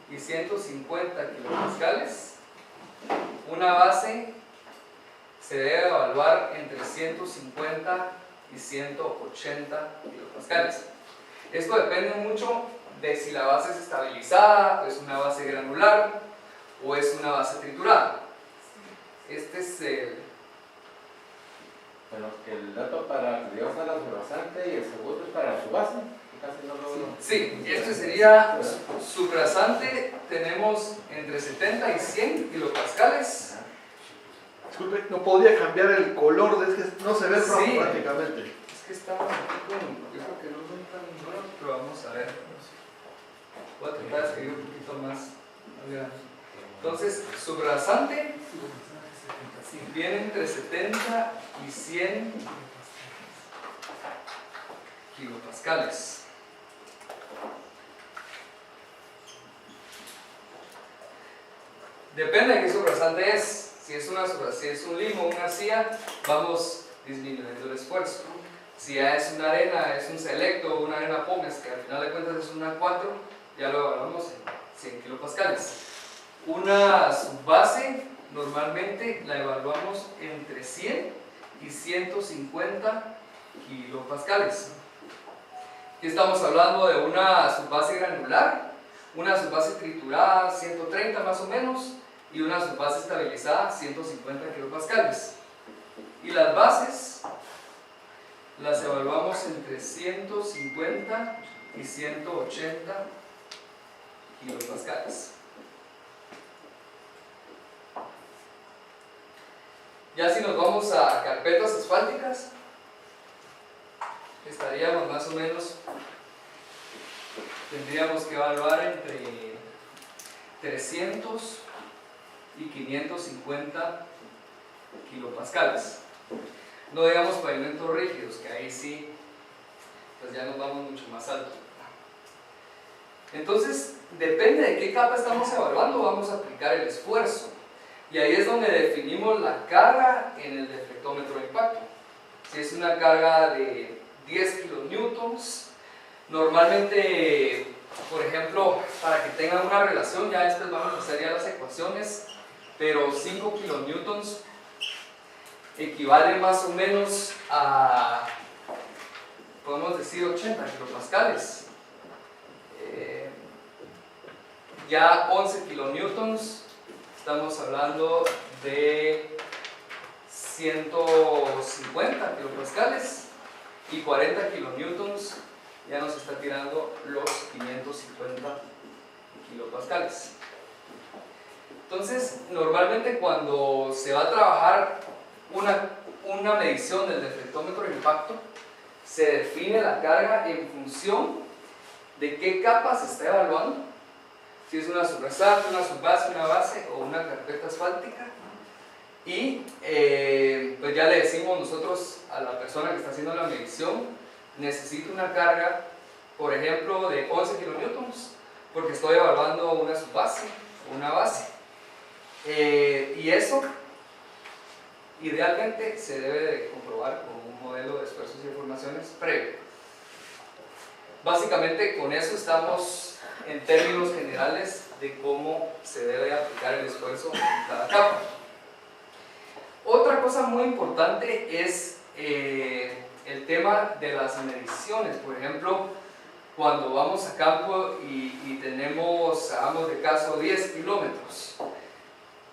y 150 kilopascales. Una base se debe evaluar entre 150 y 180 kilopascales. Esto depende mucho de si la base es estabilizada, o es una base granular, o es una base triturada. Este es
Bueno, el dato para que llevas a la subrasante y el segundo es para su base. Casi no lo...
Sí, este sería subrasante, tenemos entre 70 y 100 kilopascales.
Disculpe, ¿no podría cambiar el color? Es que no se ve rojo
Sí.
prácticamente.
Es que está aquí con, yo creo que no son tan buenos, pero vamos a ver. Voy a tratar de escribir un poquito más. Entonces, subrasante viene entre 70 y 100 kilopascales. Depende de qué subrasante es. Si es un limo o una arcilla, vamos disminuyendo el esfuerzo. Si ya es una arena, es un selecto o una arena pómez, que al final de cuentas es una 4, ya lo evaluamos en 100 kilopascales. Una subbase normalmente la evaluamos entre 100 y 150 kilopascales. Aquí estamos hablando de una subbase granular, una subbase triturada 130 más o menos y una subbase estabilizada 150 kilopascales. Y las bases las evaluamos entre 150 y 180 kilopascales. Ya si nos vamos a carpetas asfálticas, estaríamos más o menos, tendríamos que evaluar entre 300 y 550 kilopascales. No digamos pavimentos rígidos, que ahí sí, pues ya nos vamos mucho más alto. Entonces, depende de qué capa estamos evaluando, vamos a aplicar el esfuerzo. Y ahí es donde definimos la carga en el deflectómetro de impacto. Si es una carga de 10 kilonewtons, normalmente, por ejemplo, para que tengan una relación, ya después vamos a hacer ya las ecuaciones, pero 5 kilonewtons equivale más o menos a, podemos decir, 80 kilopascales. Ya 11 kilonewtons, estamos hablando de 150 kilopascales, y 40 kilonewtons ya nos está tirando los 550 kilopascales. Entonces, normalmente cuando se va a trabajar una medición del deflectómetro de impacto, se define la carga en función de qué capa se está evaluando, si es una subrasante, una subbase, una base o una carpeta asfáltica, y pues ya le decimos nosotros a la persona que está haciendo la medición: necesito una carga, por ejemplo, de 11 kilonewtons, porque estoy evaluando una subbase o una base. Y eso idealmente se debe de comprobar con un modelo de esfuerzos y deformaciones previo. Básicamente con eso estamos en términos generales de cómo se debe aplicar el esfuerzo en cada capa. Otra cosa muy importante es el tema de las mediciones. Por ejemplo, cuando vamos a campo y tenemos, hagamos de caso, 10 kilómetros,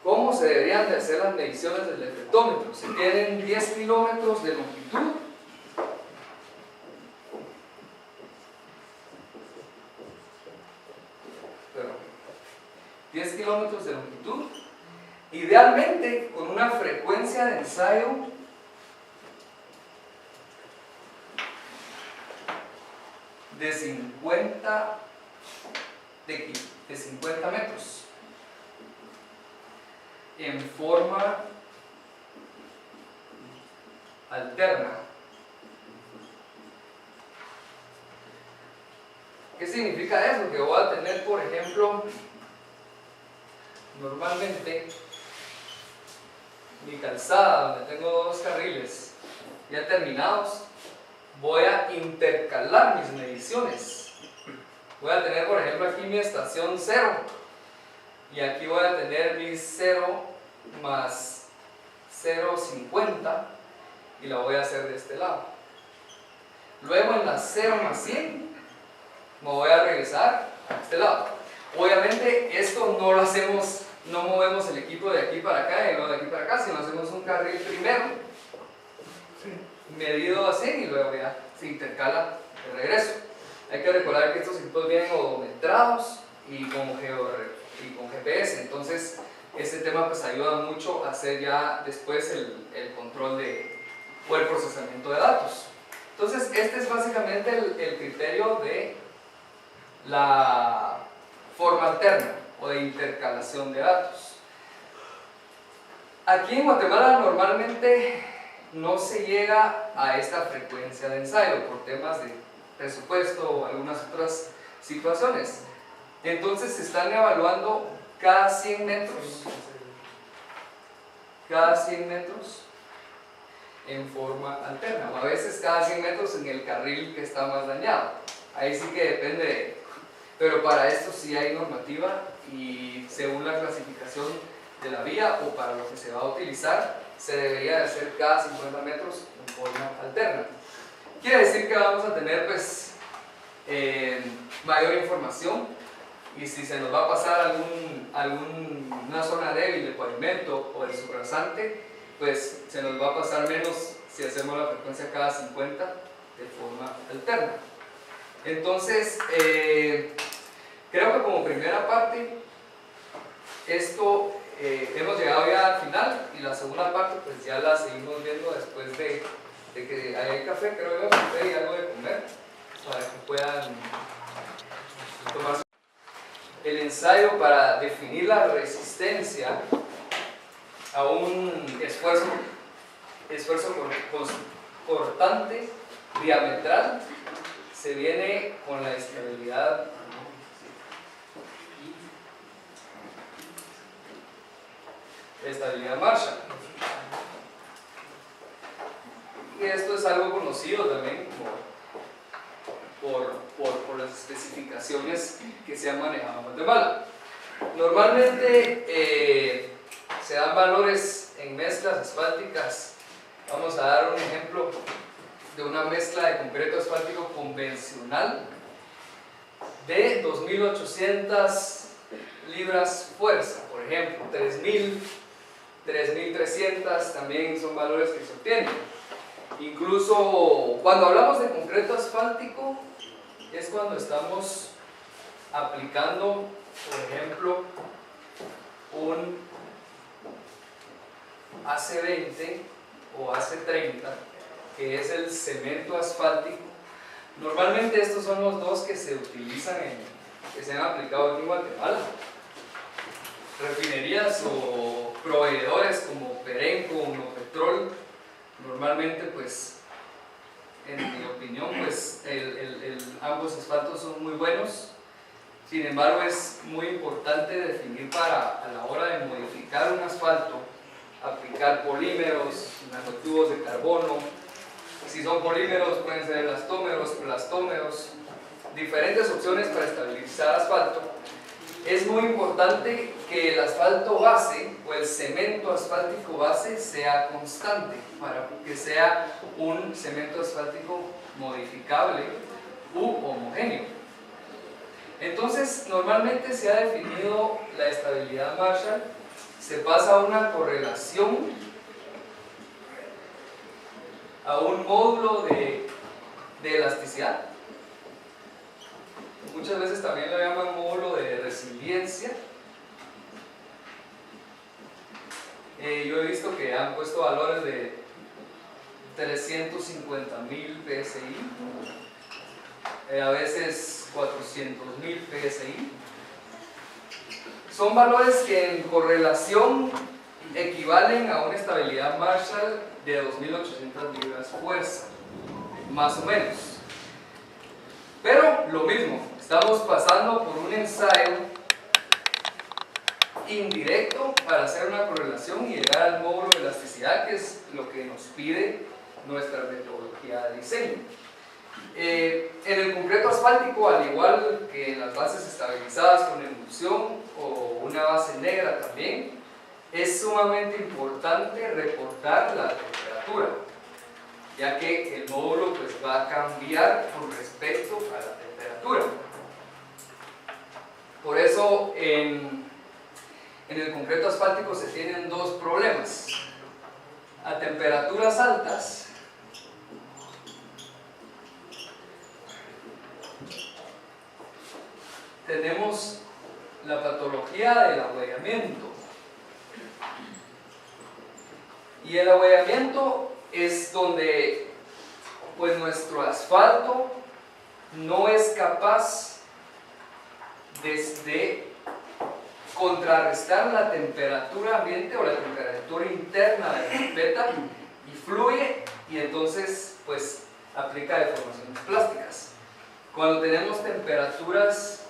¿cómo se deberían de hacer las mediciones del deflectómetro? Se tienen 10 kilómetros de longitud, Idealmente con una frecuencia de ensayo de 50 metros en forma alterna. ¿Qué significa eso? Que voy a tener, por ejemplo, normalmente mi calzada, donde tengo 2 carriles ya terminados, voy a intercalar mis mediciones. Voy a tener, por ejemplo, aquí mi estación 0 y aquí voy a tener mi 0 más 0,50 y la voy a hacer de este lado. Luego en la 0 más 100 me voy a regresar a este lado. Obviamente esto no lo hacemos, no movemos el equipo de aquí para acá y luego de aquí para acá, sino hacemos un carril primero medido a 100 y luego ya se intercala el regreso. Hay que recordar que estos equipos vienen odometrados y con GPS, entonces este tema pues ayuda mucho a hacer ya después el control o el procesamiento de datos. Entonces este es básicamente el criterio de la forma alterna o de intercalación de datos. Aquí en Guatemala normalmente no se llega a esta frecuencia de ensayo por temas de presupuesto o algunas otras situaciones. Entonces se están evaluando cada 100 metros en forma alterna, o a veces cada 100 metros en el carril que está más dañado. Ahí sí que depende, pero para esto sí hay normativa y según la clasificación de la vía o para lo que se va a utilizar, se debería de hacer cada 50 metros en forma alterna. Quiere decir que vamos a tener pues mayor información y si se nos va a pasar alguna zona débil del pavimento o del subrasante, pues se nos va a pasar menos si hacemos la frecuencia cada 50 de forma alterna. Entonces, creo que como primera parte, esto hemos llegado ya al final y la segunda parte pues ya la seguimos viendo después de que hay café, creo yo, café y algo de comer para que puedan tomar el ensayo para definir la resistencia a un esfuerzo cortante diametral. Se viene con la estabilidad Marshall. Y esto es algo conocido también por las especificaciones que se han manejado en Guatemala. Normalmente se dan valores en mezclas asfálticas. Vamos a dar un ejemplo de una mezcla de concreto asfáltico convencional de 2.800 libras fuerza, por ejemplo, 3.000, 3.300 también son valores que se obtienen. Incluso cuando hablamos de concreto asfáltico es cuando estamos aplicando, por ejemplo, un AC20 o AC30, que es el cemento asfáltico. Normalmente estos son los dos que se utilizan, que se han aplicado aquí en Guatemala. Refinerías o proveedores como Perenco o Nopetrol, normalmente pues, en mi opinión, pues ambos asfaltos son muy buenos. Sin embargo, es muy importante definir a la hora de modificar un asfalto, aplicar polímeros, nanotubos de carbono. Si son polímeros pueden ser elastómeros, plastómeros, diferentes opciones para estabilizar asfalto. Es muy importante que el asfalto base o el cemento asfáltico base sea constante para que sea un cemento asfáltico modificable u homogéneo. Entonces, normalmente se ha definido la estabilidad Marshall, se pasa a una correlación, a un módulo de elasticidad. Muchas veces también lo llaman módulo de resiliencia. Yo he visto que han puesto valores de 350.000 PSI, a veces 400.000 PSI. Son valores que en correlación equivalen a una estabilidad Marshall de 2.800 libras fuerza, más o menos. Pero lo mismo, estamos pasando por un ensayo indirecto para hacer una correlación y llegar al módulo de elasticidad, que es lo que nos pide nuestra metodología de diseño. En el concreto asfáltico, al igual que en las bases estabilizadas con emulsión o una base negra también, es sumamente importante reportar la temperatura, ya que el módulo pues, va a cambiar con respecto a la temperatura. Por eso en el concreto asfáltico se tienen dos problemas. A temperaturas altas, tenemos la patología del ahuellamiento. Y el ahuellamiento es donde pues, nuestro asfalto no es capaz de contrarrestar la temperatura ambiente o la temperatura interna de la carpeta y fluye y entonces pues aplica deformaciones plásticas. Cuando tenemos temperaturas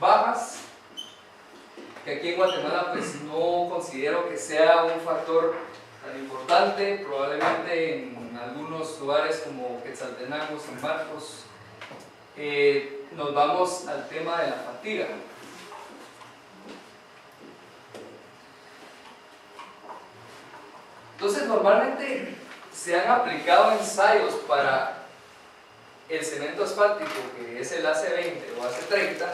bajas, que aquí en Guatemala pues no considero que sea un factor tan importante, probablemente en algunos lugares como Quetzaltenango, San Marcos, nos vamos al tema de la fatiga. Entonces normalmente se han aplicado ensayos para el cemento asfáltico, que es el AC20 o AC30,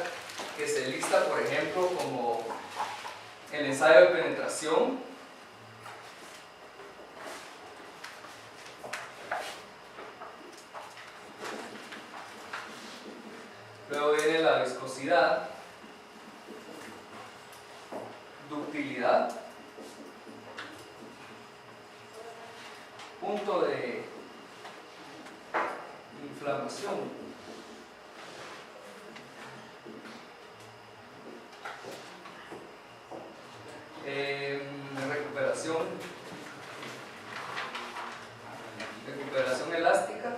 que se lista por ejemplo como el ensayo de penetración, luego viene la viscosidad, ductilidad, punto de inflamación, recuperación elástica,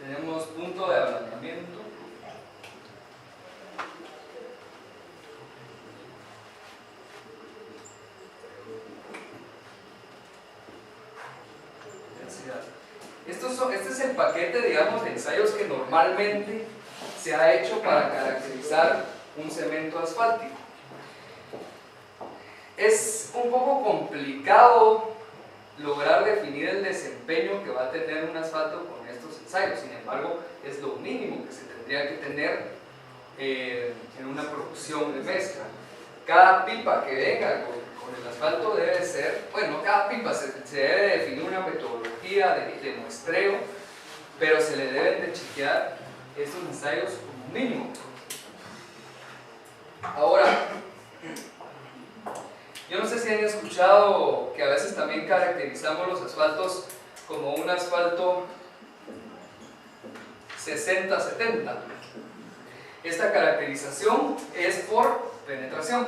tenemos punto de ablandamiento, densidad. Este es el paquete, digamos, de ensayos que normalmente se ha hecho para caracterizar un cemento asfáltico. Es un poco complicado lograr definir el desempeño que va a tener un asfalto con estos ensayos, sin embargo es lo mínimo que se tendría que tener en una producción de mezcla. Cada pipa que venga con el asfalto debe ser, bueno, cada pipa se debe definir una metodología de muestreo, pero se le deben de chequear estos ensayos como mínimo. Ahora, yo no sé si han escuchado que a veces también caracterizamos los asfaltos como un asfalto 60-70. Esta caracterización es por penetración.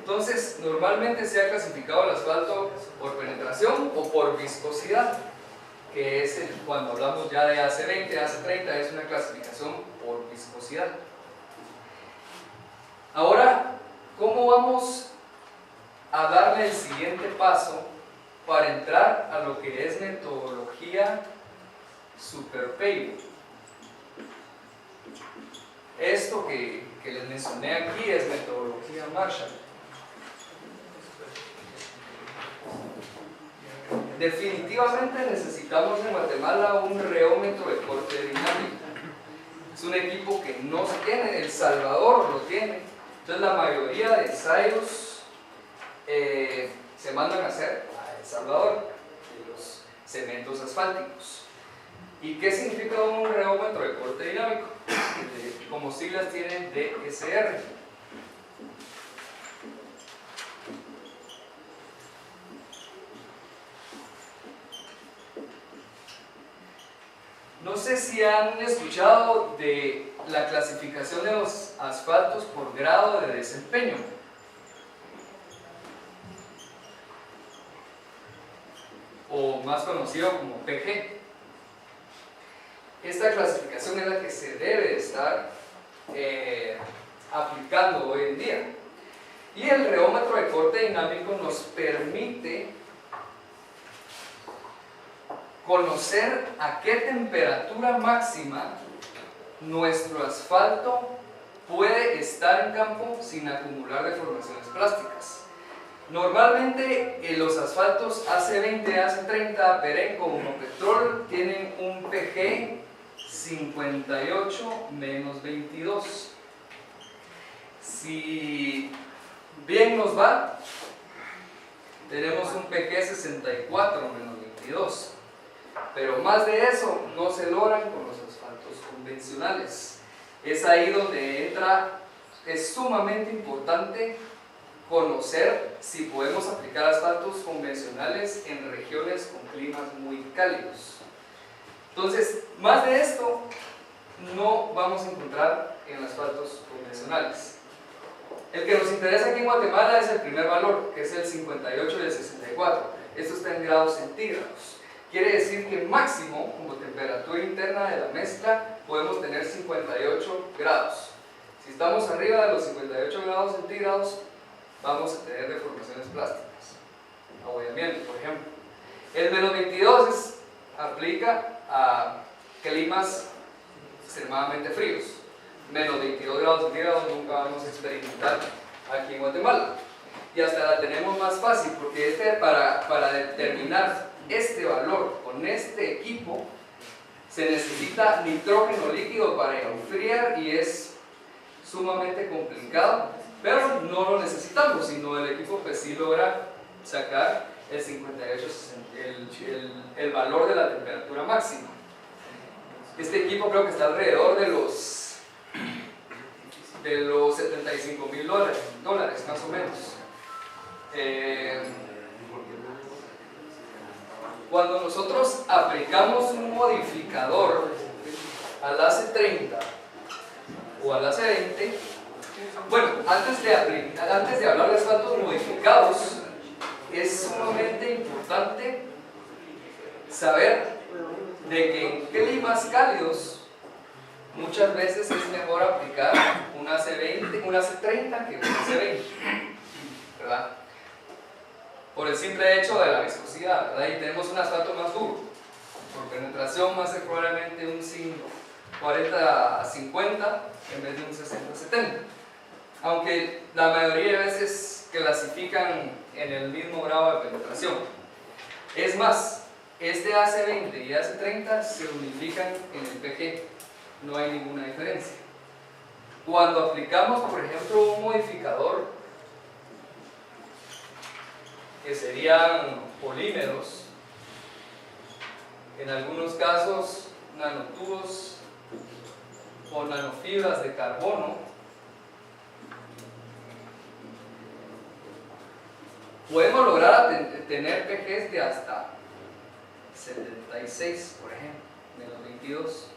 Entonces, normalmente se ha clasificado el asfalto por penetración o por viscosidad, que es cuando hablamos ya de AC20, AC30, es una clasificación por viscosidad. Ahora, ¿cómo vamos a darle el siguiente paso para entrar a lo que es metodología superpave? Esto que les mencioné aquí es metodología Marshall. Definitivamente necesitamos en Guatemala un reómetro de corte dinámico. Es un equipo que no se tiene, El Salvador lo tiene. Entonces la mayoría de ensayos se mandan a hacer a El Salvador, de los cementos asfálticos. ¿Y qué significa un reómetro de corte dinámico? como siglas tienen DSR. No sé si han escuchado de la clasificación de los asfaltos por grado de desempeño. O más conocido como PG. Esta clasificación es la que se debe estar aplicando hoy en día. Y el reómetro de corte dinámico nos permite conocer a qué temperatura máxima nuestro asfalto puede estar en campo sin acumular deformaciones plásticas. Normalmente los asfaltos AC20, AC30, Perenco o Monopetrol tienen un PG 58 menos 22. Si bien nos va, tenemos un PG 64 menos 22. Pero más de eso no se logran con los asfaltos convencionales. Es ahí donde entra, es sumamente importante conocer si podemos aplicar asfaltos convencionales en regiones con climas muy cálidos. Entonces, más de esto no vamos a encontrar en asfaltos convencionales. El que nos interesa aquí en Guatemala es el primer valor, que es el 58 y el 64. Esto está en grados centígrados. Quiere decir que máximo, como temperatura interna de la mezcla, podemos tener 58 grados. Si estamos arriba de los 58 grados centígrados, vamos a tener deformaciones plásticas. Abollamiento, por ejemplo. El menos 22 aplica a climas extremadamente fríos. Menos 22 grados centígrados nunca vamos a experimentar aquí en Guatemala. Y hasta la tenemos más fácil, porque para determinar este valor con este equipo se necesita nitrógeno líquido para enfriar y es sumamente complicado, pero no lo necesitamos, sino el equipo pues sí logra sacar el 58, el valor de la temperatura máxima. Este equipo creo que está alrededor de los $75,000 más o menos. Cuando nosotros aplicamos un modificador al AC30 o al AC20, bueno, antes de hablar de asfaltos modificados, es sumamente importante saber de que en climas cálidos muchas veces es mejor aplicar un AC20, un AC30 que un AC20, ¿verdad? Por el simple hecho de la viscosidad, ¿verdad? Y tenemos un asfalto más duro. Por penetración va a ser probablemente un 40-50 en vez de un 60-70. Aunque la mayoría de veces clasifican en el mismo grado de penetración. Es más, este AC20 y AC30 se unifican en el PG. No hay ninguna diferencia. Cuando aplicamos, por ejemplo, un modificador, que serían polímeros, en algunos casos nanotubos o nanofibras de carbono, podemos lograr tener PGs de hasta 76, por ejemplo, de los 22.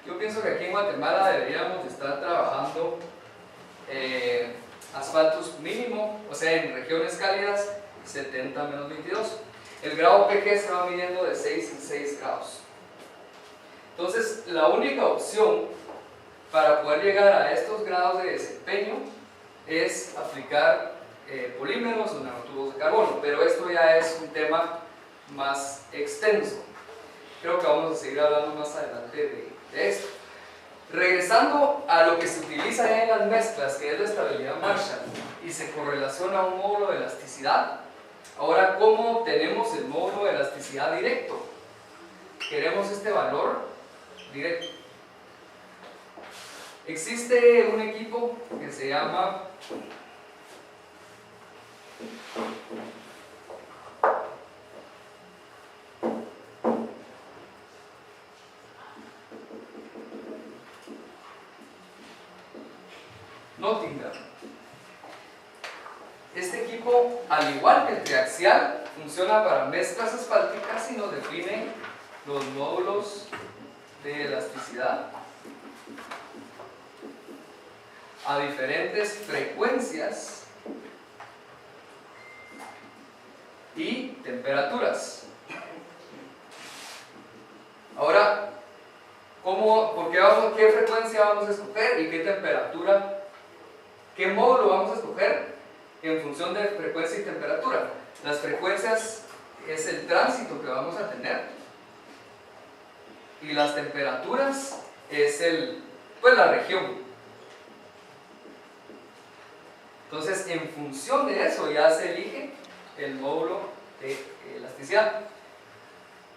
Yo pienso que aquí en Guatemala deberíamos de estar trabajando asfaltos mínimo, o sea, en regiones cálidas, 70 menos 22. El grado PG se va midiendo de 6 en 6 grados. Entonces, la única opción para poder llegar a estos grados de desempeño es aplicar polímeros o nanotubos de carbono, pero esto ya es un tema más extenso. Creo que vamos a seguir hablando más adelante de esto. Regresando a lo que se utiliza ya en las mezclas, que es la estabilidad Marshall, y se correlaciona a un módulo de elasticidad. Ahora, ¿cómo obtenemos el módulo de elasticidad directo? Queremos este valor directo. Existe un equipo que se llama Nottingham. Este equipo, al igual que el triaxial, funciona para mezclas asfálticas y nos define los módulos de elasticidad a diferentes frecuencias y temperaturas. Ahora, ¿qué frecuencia vamos a escoger y qué temperatura? ¿Qué módulo vamos a escoger en función de frecuencia y temperatura? Las frecuencias es el tránsito que vamos a tener y las temperaturas es la región. Entonces, en función de eso ya se elige el módulo de elasticidad.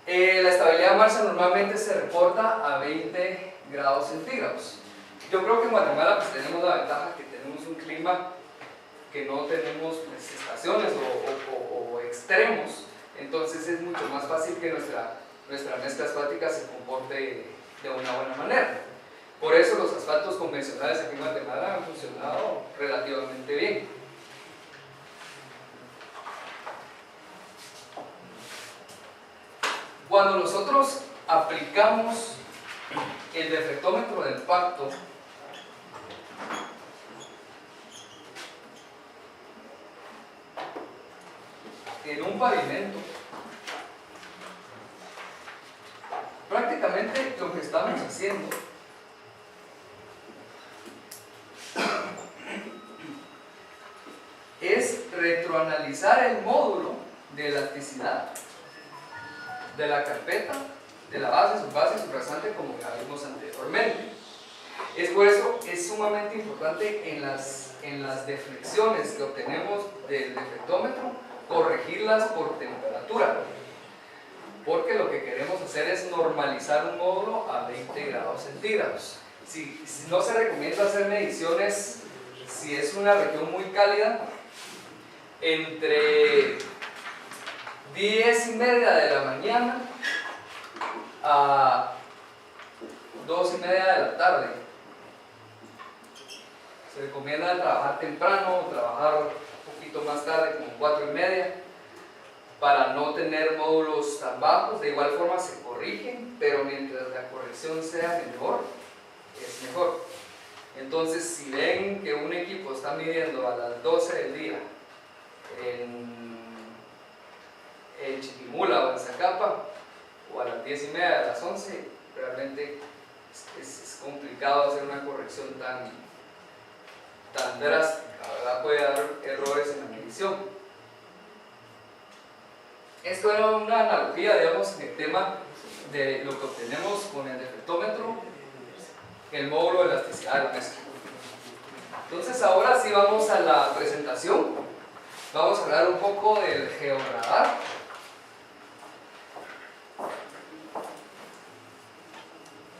La estabilidad de marcha normalmente se reporta a 20 grados centígrados. Yo creo que en Guatemala pues, tenemos la ventaja que tenemos un clima que no tenemos pues, estaciones o extremos, entonces es mucho más fácil que nuestra mezcla asfáltica se comporte de una buena manera. Por eso los asfaltos convencionales aquí en Guatemala han funcionado relativamente bien. Cuando nosotros aplicamos el deflectómetro de impacto, en un pavimento, prácticamente lo que estamos haciendo es retroanalizar el módulo de elasticidad de la carpeta, de la base, subrasante, como ya vimos anteriormente. Es por eso es sumamente importante en las deflexiones que obtenemos del deflectómetro, corregirlas por temperatura, porque lo que queremos hacer es normalizar un módulo a 20 grados centígrados. Si no se recomienda hacer mediciones, si es una región muy cálida, entre 10:30 de la mañana a 2:30 de la tarde. Se recomienda trabajar temprano, trabajar un poquito más tarde, como 4:30, para no tener módulos tan bajos. De igual forma se corrigen, pero mientras la corrección sea menor, es mejor. Entonces, si ven que un equipo está midiendo a las 12 del día en Chiquimula o en Zacapa, o a las 10:30 de las 11, realmente es complicado hacer una corrección tan drástica, ¿verdad? Puede dar errores en la medición. Esto era una analogía, digamos, en el tema de lo que obtenemos con el deflectómetro, el módulo de elasticidad de la mezcla. Entonces, ahora sí vamos a la presentación. Vamos a hablar un poco del georradar.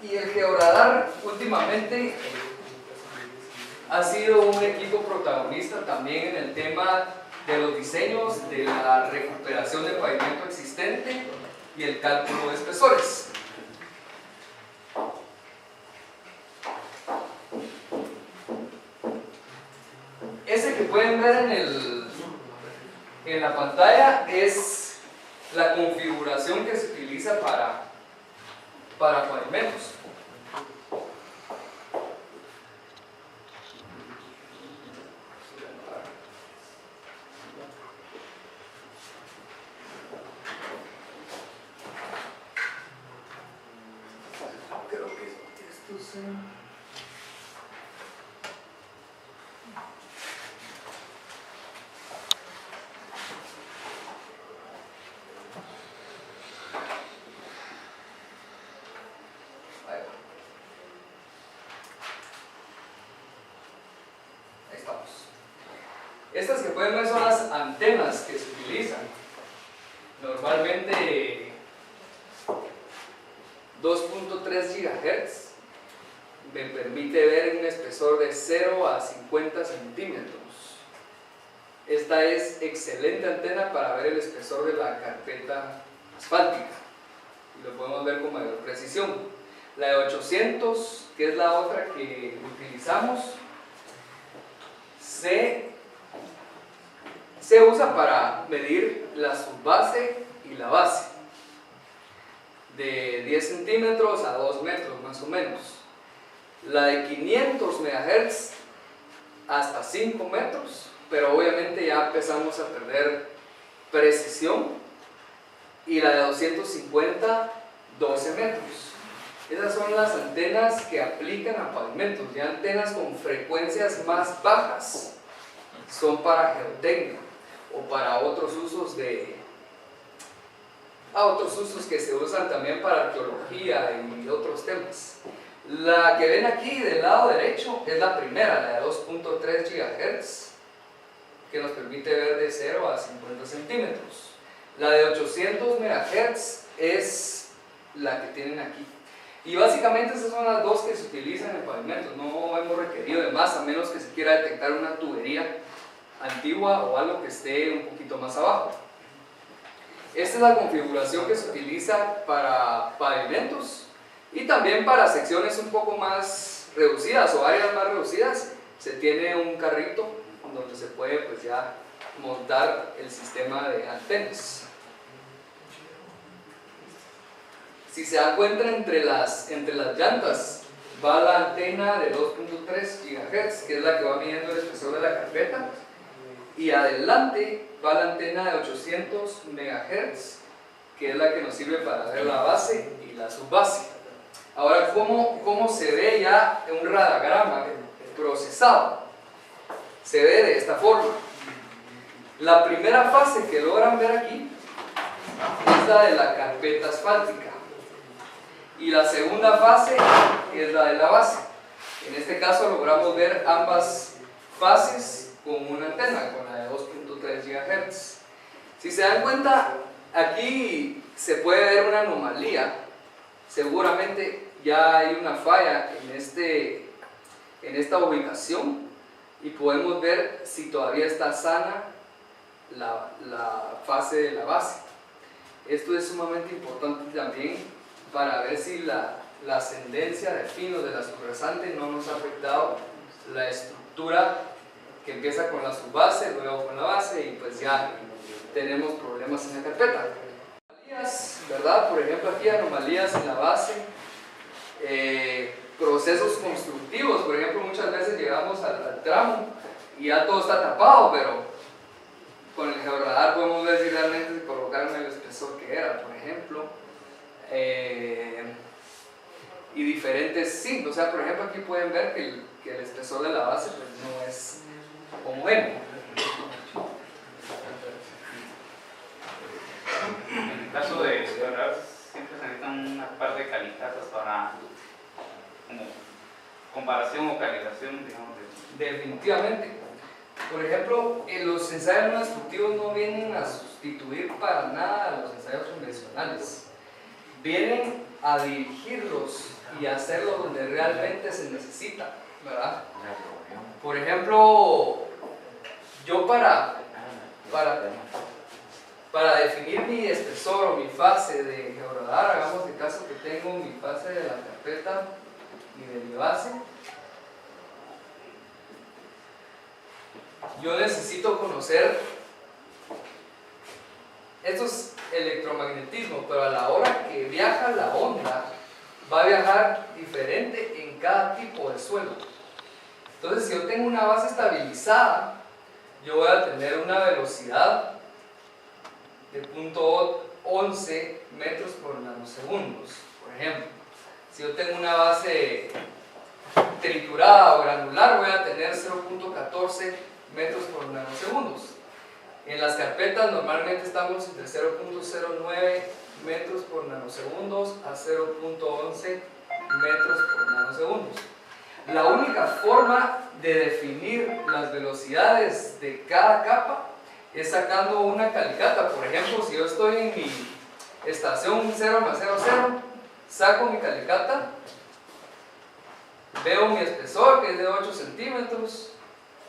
Y el georradar últimamente ha sido un equipo protagonista también en el tema de los diseños, de la recuperación del pavimento existente y el cálculo de espesores. Ese que pueden ver en la pantalla es la configuración que se utiliza para pavimentos. Creo que esto es... Estas que pueden ver son las antenas que se utilizan. Normalmente 2.3 GHz me permite ver un espesor de 0 a 50 centímetros. Esta es excelente antena para ver el espesor de la carpeta asfáltica y lo podemos ver con mayor precisión. La de 800, que es la otra que utilizamos, se usa para medir la subbase y la base, de 10 centímetros a 2 metros más o menos. La de 500 MHz hasta 5 metros, pero obviamente ya empezamos a perder precisión. Y la de 250, 12 metros. Esas son las antenas que aplican a pavimentos. Ya antenas con frecuencias más bajas son para geotecnia o para otros usos otros usos que se usan también para arqueología y otros temas. La que ven aquí del lado derecho es la primera, la de 2.3 GHz, que nos permite ver de 0 a 50 centímetros. La de 800 MHz es la que tienen aquí. Y básicamente esas son las dos que se utilizan en pavimentos. No hemos requerido de más, a menos que se quiera detectar una tubería antigua o algo que esté un poquito más abajo. Esta es la configuración que se utiliza para pavimentos y también para secciones un poco más reducidas o áreas más reducidas. Se tiene un carrito donde se puede pues ya montar el sistema de antenas. Si se dan cuenta, entre las llantas va la antena de 2.3 GHz, que es la que va midiendo el espesor de la carpeta, y adelante va la antena de 800 MHz, que es la que nos sirve para ver la base y la subbase. Ahora, ¿cómo se ve ya un radagrama procesado? Se ve de esta forma. La primera fase que logran ver aquí es la de la carpeta asfáltica. Y la segunda fase es la de la base. En este caso logramos ver ambas fases con una antena, con la de 2.3 GHz. Si se dan cuenta, aquí se puede ver una anomalía. Seguramente ya hay una falla en esta ubicación y podemos ver si todavía está sana la fase de la base. Esto es sumamente importante también para ver si la ascendencia de finos de la subrasante no nos ha afectado la estructura que empieza con la subbase, luego con la base, y pues ya tenemos problemas en la carpeta. Anomalías, ¿verdad? Por ejemplo, aquí anomalías en la base, procesos constructivos. Por ejemplo, muchas veces llegamos al tramo y ya todo está tapado, pero con el georradar podemos ver si realmente se colocaron el espesor que era, por ejemplo. Y diferentes signos. O sea, por ejemplo, aquí pueden ver que el espesor de la base pues, no es homogéneo.
En el caso de explorar, siempre se necesitan una par de calicatas para como comparación o calibración, digamos.
Definitivamente. Por ejemplo, los ensayos no destructivos no vienen a sustituir para nada a los ensayos convencionales. Vienen a dirigirlos y a hacerlo donde realmente se necesita, ¿verdad? Por ejemplo, yo para definir mi espesor o mi fase de georradar, hagamos de caso que tengo mi fase de la carpeta y de mi base, yo necesito conocer esto es electromagnetismo, pero a la hora que viaja la onda va a viajar diferente en cada tipo de suelo. Entonces, si yo tengo una base estabilizada, yo voy a tener una velocidad de 0.11 metros por nanosegundos, por ejemplo. Si yo tengo una base triturada o granular, voy a tener 0.14 metros por nanosegundos. En las carpetas normalmente estamos entre 0.09 metros por nanosegundos a 0.11 metros por nanosegundos. La única forma de definir las velocidades de cada capa es sacando una calicata. Por ejemplo, si yo estoy en mi estación 0,00, saco mi calicata, veo mi espesor que es de 8 centímetros,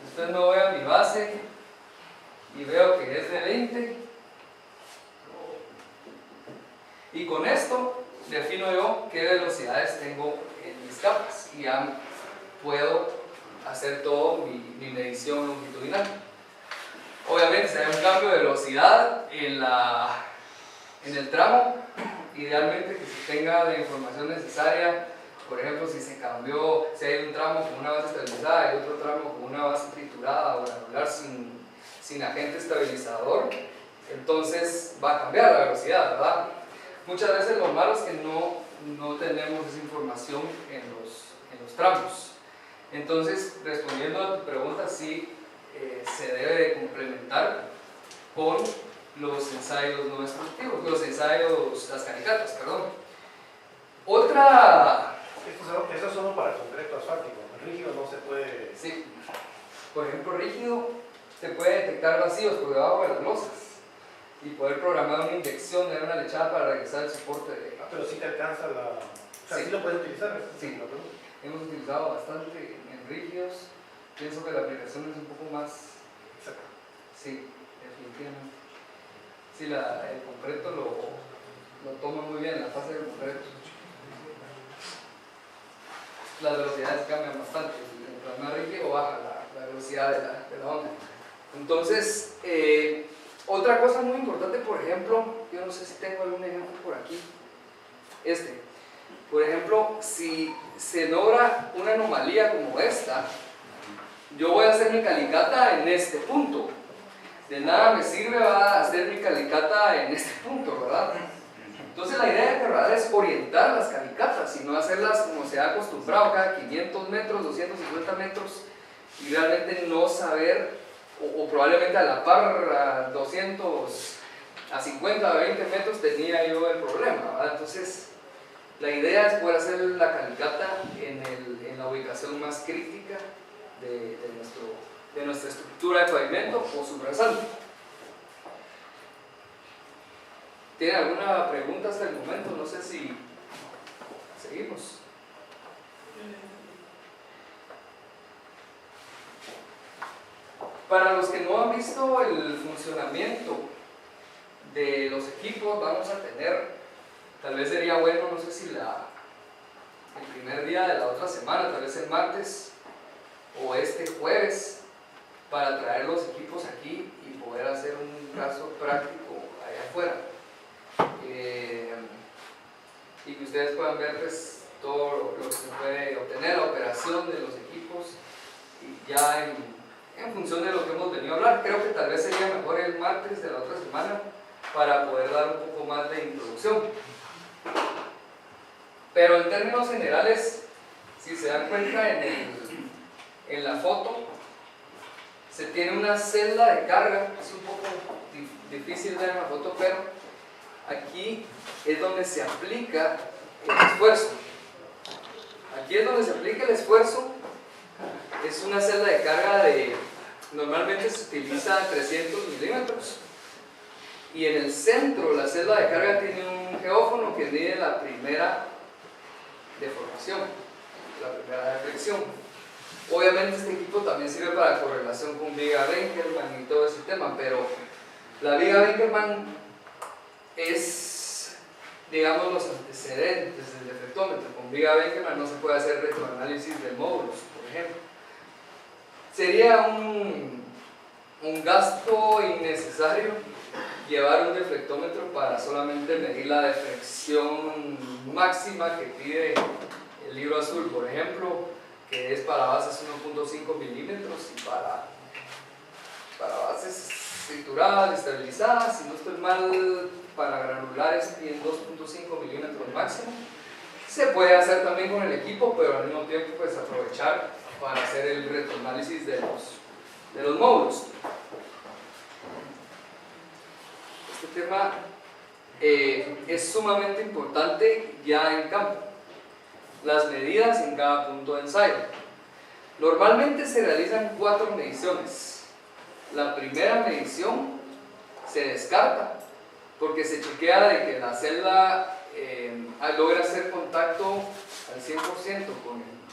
después me voy a mi base y veo que es de 20, y con esto defino yo qué velocidades tengo en mis capas y ya puedo hacer todo mi medición longitudinal. Obviamente, si hay un cambio de velocidad en el tramo, idealmente que se tenga la información necesaria. Por ejemplo, si se cambió, si hay un tramo con una base estabilizada y otro tramo con una base triturada o granular sin agente estabilizador, entonces va a cambiar la velocidad, ¿verdad? Muchas veces lo malo es que no tenemos esa información en los tramos. Entonces, respondiendo a tu pregunta, sí se debe de complementar con los ensayos no destructivos, las caricatas, perdón. Otra...
Eso es solo para concreto asfáltico, el rígido no se puede...
Sí, por ejemplo, rígido se puede detectar vacíos por debajo de las losas y poder programar una inyección de una lechada para regresar el soporte de...
pero sí te alcanza la... O sea,
Sí.
sí lo puedes utilizar.
Sí. Hemos utilizado bastante en rígidos. Pienso que la aplicación es un poco más...
Exacto.
Sí, definitivamente. Sí, el concreto lo toma muy bien, la fase del concreto. Las velocidades cambian bastante. Mientras más rígido baja la velocidad de la onda. Entonces, otra cosa muy importante, por ejemplo, yo no sé si tengo algún ejemplo por aquí. Por ejemplo, si se logra una anomalía como esta, yo voy a hacer mi calicata en este punto. De nada me sirve va a hacer mi calicata en este punto, ¿verdad? Entonces la idea de Ferradar es orientar las calicatas y no hacerlas como se ha acostumbrado, cada 500 metros, 250 metros, y realmente no saber, o probablemente a la par, a 200, a 50, a 20 metros tenía yo el problema, ¿verdad? Entonces la idea es poder hacer la calicata en la ubicación más crítica de nuestra estructura de pavimento o subrasante. ¿Tiene alguna pregunta hasta el momento? No sé si seguimos. Para los que no han visto el funcionamiento de los equipos, vamos a tener, tal vez sería bueno, no sé si el primer día de la otra semana, tal vez el martes o este jueves, para traer los equipos aquí y poder hacer un caso práctico allá afuera. Y que ustedes puedan ver pues, todo lo que se puede obtener, la operación de los equipos, y ya en función de lo que hemos venido a hablar. Creo que tal vez sería mejor el martes de la otra semana para poder dar un poco más de introducción. Pero en términos generales, si se dan cuenta en la foto, se tiene una celda de carga. Es un poco difícil ver en la foto, pero aquí es donde se aplica el esfuerzo. Aquí es donde se aplica el esfuerzo. Es una celda de carga normalmente se utiliza 300 milímetros. Y en el centro la celda de carga tiene un geófono que mide la primera deformación, la primera deflexión. Obviamente este equipo también sirve para correlación con viga Benkelman y todo ese tema, pero la viga Benkelman es, digamos, los antecedentes del deflectómetro. Con viga Benkelman no se puede hacer retroanálisis de módulos, por ejemplo. Sería un gasto innecesario llevar un deflectómetro para solamente medir la deflexión máxima que pide el libro azul, por ejemplo, que es para bases 1.5 milímetros y para bases trituradas, estabilizadas, si no estoy mal, para granulares piden 2.5 milímetros máximo. Se puede hacer también con el equipo, pero al mismo tiempo pues aprovechar para hacer el retroanálisis de los módulos. Este tema es sumamente importante ya en campo. Las medidas en cada punto de ensayo. Normalmente se realizan 4 mediciones. La primera medición se descarta porque se chequea de que la celda logra hacer contacto al 100%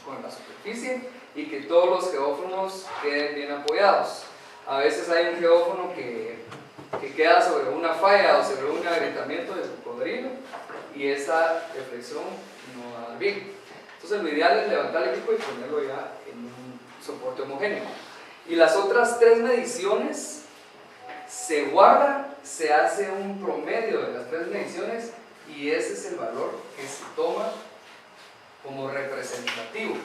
con la superficie y que todos los geófonos queden bien apoyados. A veces hay un geófono que queda sobre una falla o sobre un agrietamiento de cocodrilo y esa deflexión no va a dar bien. Entonces lo ideal es levantar el equipo y ponerlo ya soporte homogéneo. Y las otras 3 mediciones se guarda, se hace un promedio de las 3 mediciones y ese es el valor que se toma como representativo.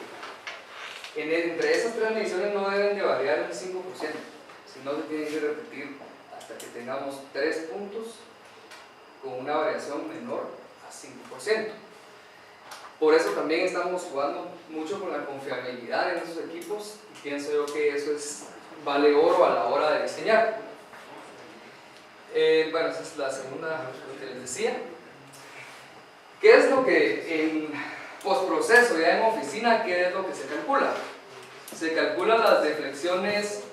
Entre esas 3 mediciones no deben de variar un 5%, sino se tienen que repetir hasta que tengamos 3 puntos con una variación menor a 5%. Por eso también estamos jugando mucho con la confiabilidad en esos equipos y pienso yo que eso vale oro a la hora de diseñar. Bueno, esa es la segunda que les decía. ¿Qué es lo que en postproceso, ya en oficina, qué es lo que se calcula? Se calculan las deflexiones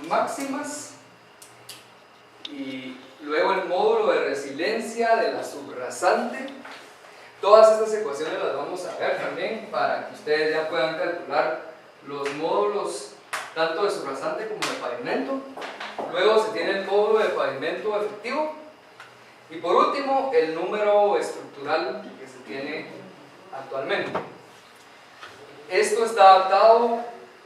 máximas y luego el módulo de resiliencia de la subrasante. Todas estas ecuaciones las vamos a ver también para que ustedes ya puedan calcular los módulos tanto de subrasante como de pavimento. Luego se tiene el módulo de pavimento efectivo y por último el número estructural que se tiene actualmente. Esto está adaptado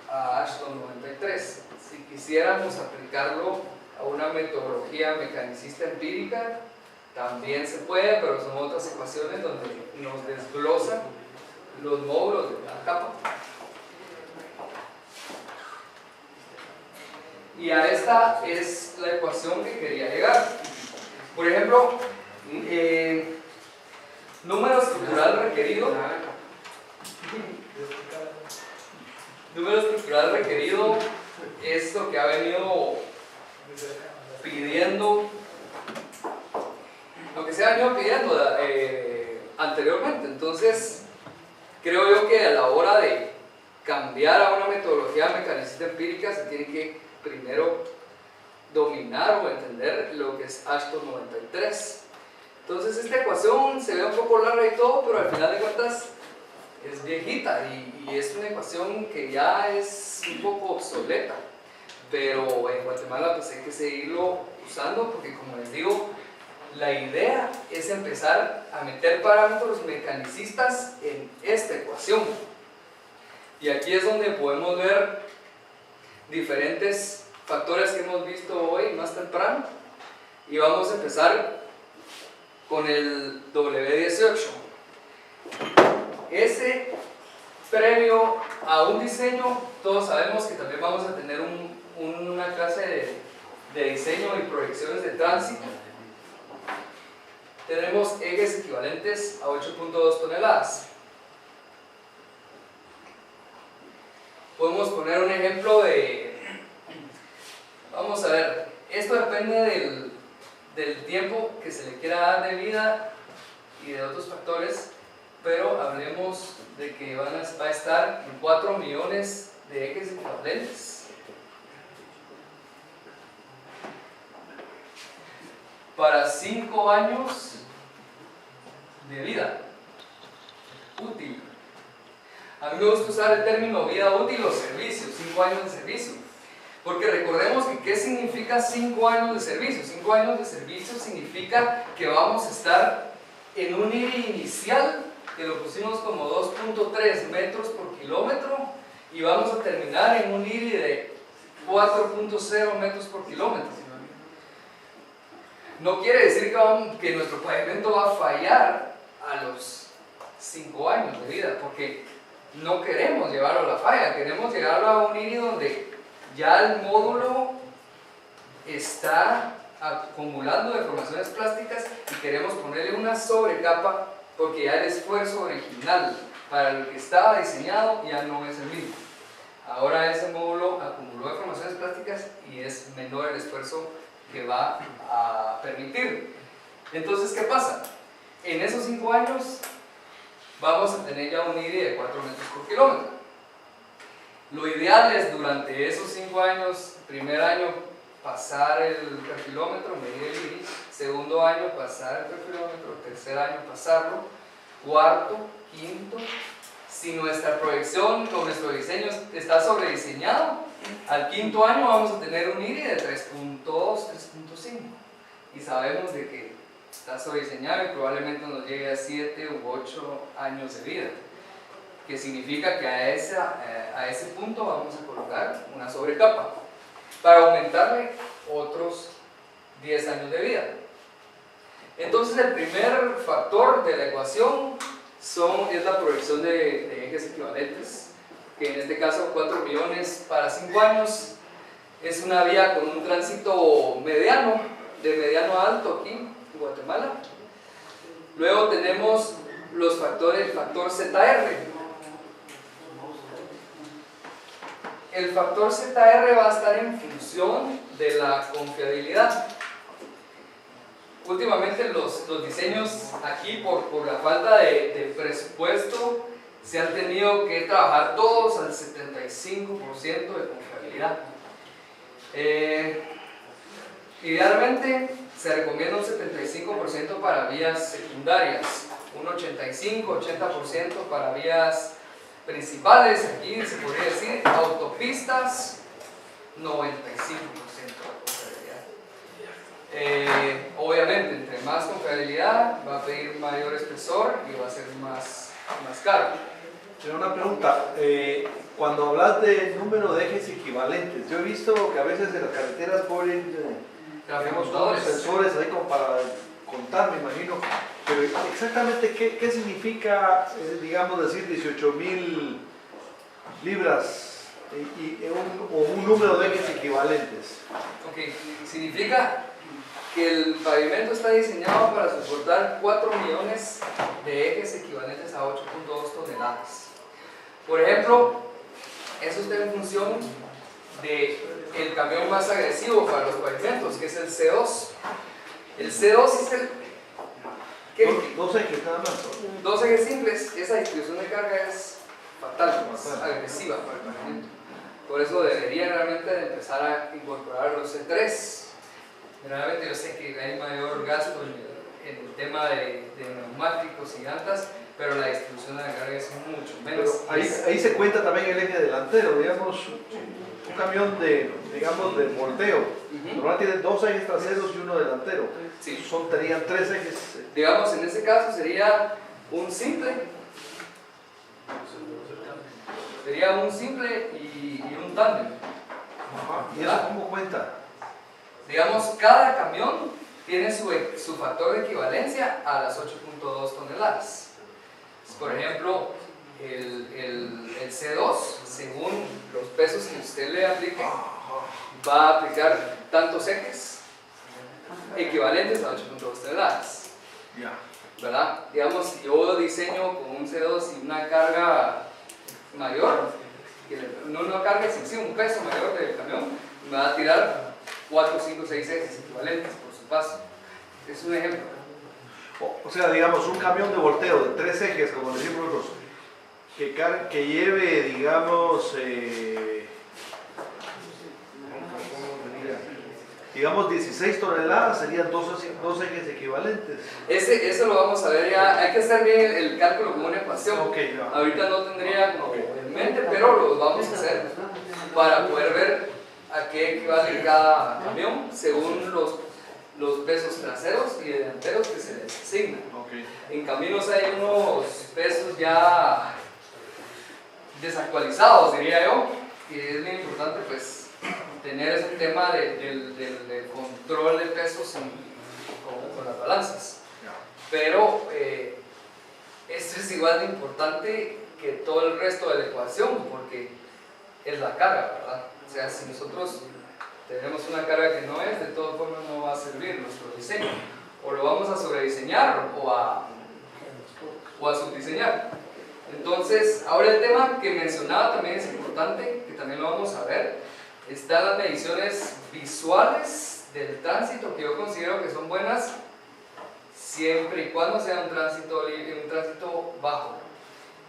a Ashton 93. Si quisiéramos aplicarlo a una metodología mecanicista empírica, también se puede, pero son otras ecuaciones donde nos desglosan los módulos de cada capa. Y a esta es la ecuación que quería llegar. Por ejemplo, número estructural requerido. Número estructural requerido es lo que ha venido pidiendo, lo que se ha venido pidiendo anteriormente. Entonces, creo yo que a la hora de cambiar a una metodología mecanicista empírica se tiene que primero dominar o entender lo que es Ashton 93. Entonces esta ecuación se ve un poco larga y todo, pero al final de cuentas es viejita y es una ecuación que ya es un poco obsoleta, pero en Guatemala pues hay que seguirlo usando porque, como les digo, la idea es empezar a meter parámetros mecanicistas en esta ecuación. Y aquí es donde podemos ver diferentes factores que hemos visto hoy más temprano y vamos a empezar con el W18. Ese, previo a un diseño, todos sabemos que también vamos a tener una clase de diseño y proyecciones de tránsito. Tenemos ejes equivalentes a 8.2 toneladas. Podemos poner un ejemplo vamos a ver, esto depende del tiempo que se le quiera dar de vida y de otros factores, pero hablemos de que va a estar en 4 millones de ejes equivalentes. Para 5 años de vida útil. A mí me gusta usar el término vida útil o servicio, 5 años de servicio. Porque recordemos que ¿qué significa 5 años de servicio? 5 años de servicio significa que vamos a estar en un IRI inicial, que lo pusimos como 2.3 metros por kilómetro, y vamos a terminar en un IRI de 4.0 metros por kilómetro. No quiere decir que nuestro pavimento va a fallar a los 5 años de vida, porque no queremos llevarlo a la falla, queremos llevarlo a un IRI donde ya el módulo está acumulando deformaciones plásticas y queremos ponerle una sobrecapa porque ya el esfuerzo original para el que estaba diseñado ya no es el mismo. Ahora ese módulo acumuló deformaciones plásticas y es menor el esfuerzo que va a permitir. Entonces, ¿qué pasa? En esos 5 años vamos a tener ya un IRI de 4 metros por kilómetro. Lo ideal es durante esos 5 años, primer año pasar el perfilómetro, medir el IRI, segundo año pasar el perfilómetro, tercer año pasarlo, cuarto, quinto. Si nuestra proyección con nuestro diseño está sobrediseñado, al quinto año vamos a tener un IRI de 3.2, 3.5 y sabemos de que está sobrediseñado y probablemente nos llegue a 7 u 8 años de vida. que significa que a ese punto vamos a colocar una sobrecapa para aumentarle otros 10 años de vida. Entonces el primer factor de la ecuación es la proyección de ejes equivalentes, que en este caso 4 millones para 5 años es una vía con un tránsito mediano, de mediano a alto aquí en Guatemala. Luego tenemos el factor ZR. El factor ZR va a estar en función de la confiabilidad. Últimamente los diseños aquí por la falta de presupuesto se han tenido que trabajar todos al 75% de confiabilidad. Idealmente se recomienda un 75% para vías secundarias, un 85-80% para vías principales, aquí se podría decir autopistas, 95% de confiabilidad. Obviamente, entre más confiabilidad va a pedir mayor espesor y va a ser más caro.
Tengo una pregunta. Cuando hablas de número de ejes equivalentes, yo he visto que a veces en las carreteras ponen digamos, unos sensores ahí como para contar, me imagino. Pero exactamente qué significa, digamos, decir 18,000 libras o un número de ejes equivalentes?
Ok, significa que el pavimento está diseñado para soportar 4 millones de ejes equivalentes a 8.2 toneladas. Por ejemplo, eso está en función del camión más agresivo para los pavimentos, que es el C2. El C2 es el...
Dos ejes nada más.
Dos ejes simples, esa distribución de carga es fatal, es agresiva para el pavimento. Por eso debería realmente de empezar a incorporar los C3. Realmente yo sé que hay mayor gasto en el tema de neumáticos y llantas, pero la distribución de la carga es mucho menos.
Ahí se cuenta también el eje delantero, digamos, un camión de volteo. Normalmente tiene 2 ejes traseros y uno delantero.
Sí.
Serían 3 ejes.
Digamos, en ese caso sería un simple. Sería un simple y un tándem.
¿Y eso cómo cuenta?
Digamos, cada camión tiene su factor de equivalencia a las 8.2 toneladas. Por ejemplo, el C2, según los pesos que usted le aplique, va a aplicar tantos ejes equivalentes a 8.2 toneladas. ¿Verdad? Digamos, si yo diseño con un C2 y una carga mayor, no una carga, sino un peso mayor del camión, me va a tirar 4, 5, 6 ejes equivalentes por su paso. Es un ejemplo.
O sea, digamos, un camión de volteo de 3 ejes, como decimos nosotros, que lleve, digamos, digamos 16 toneladas, serían 2 ejes equivalentes.
Eso lo vamos a ver ya. Hay que hacer bien el cálculo como una ecuación.
Okay,
ahorita no tendría como en mente, pero lo vamos a hacer para poder ver a qué equivale cada camión según los pesos traseros y delanteros que se les asignan. En caminos hay unos pesos ya desactualizados, diría yo, y es muy importante pues tener ese tema del control de pesos con las balanzas. Pero esto es igual de importante que todo el resto de la ecuación, porque es la carga, ¿verdad? O sea, si nosotros tenemos una carga que no es, de todas formas no va a servir nuestro diseño. O lo vamos a sobrediseñar o a subdiseñar. Entonces, ahora el tema que mencionaba también es importante, que también lo vamos a ver. Están las mediciones visuales del tránsito, que yo considero que son buenas siempre y cuando sea un tránsito bajo.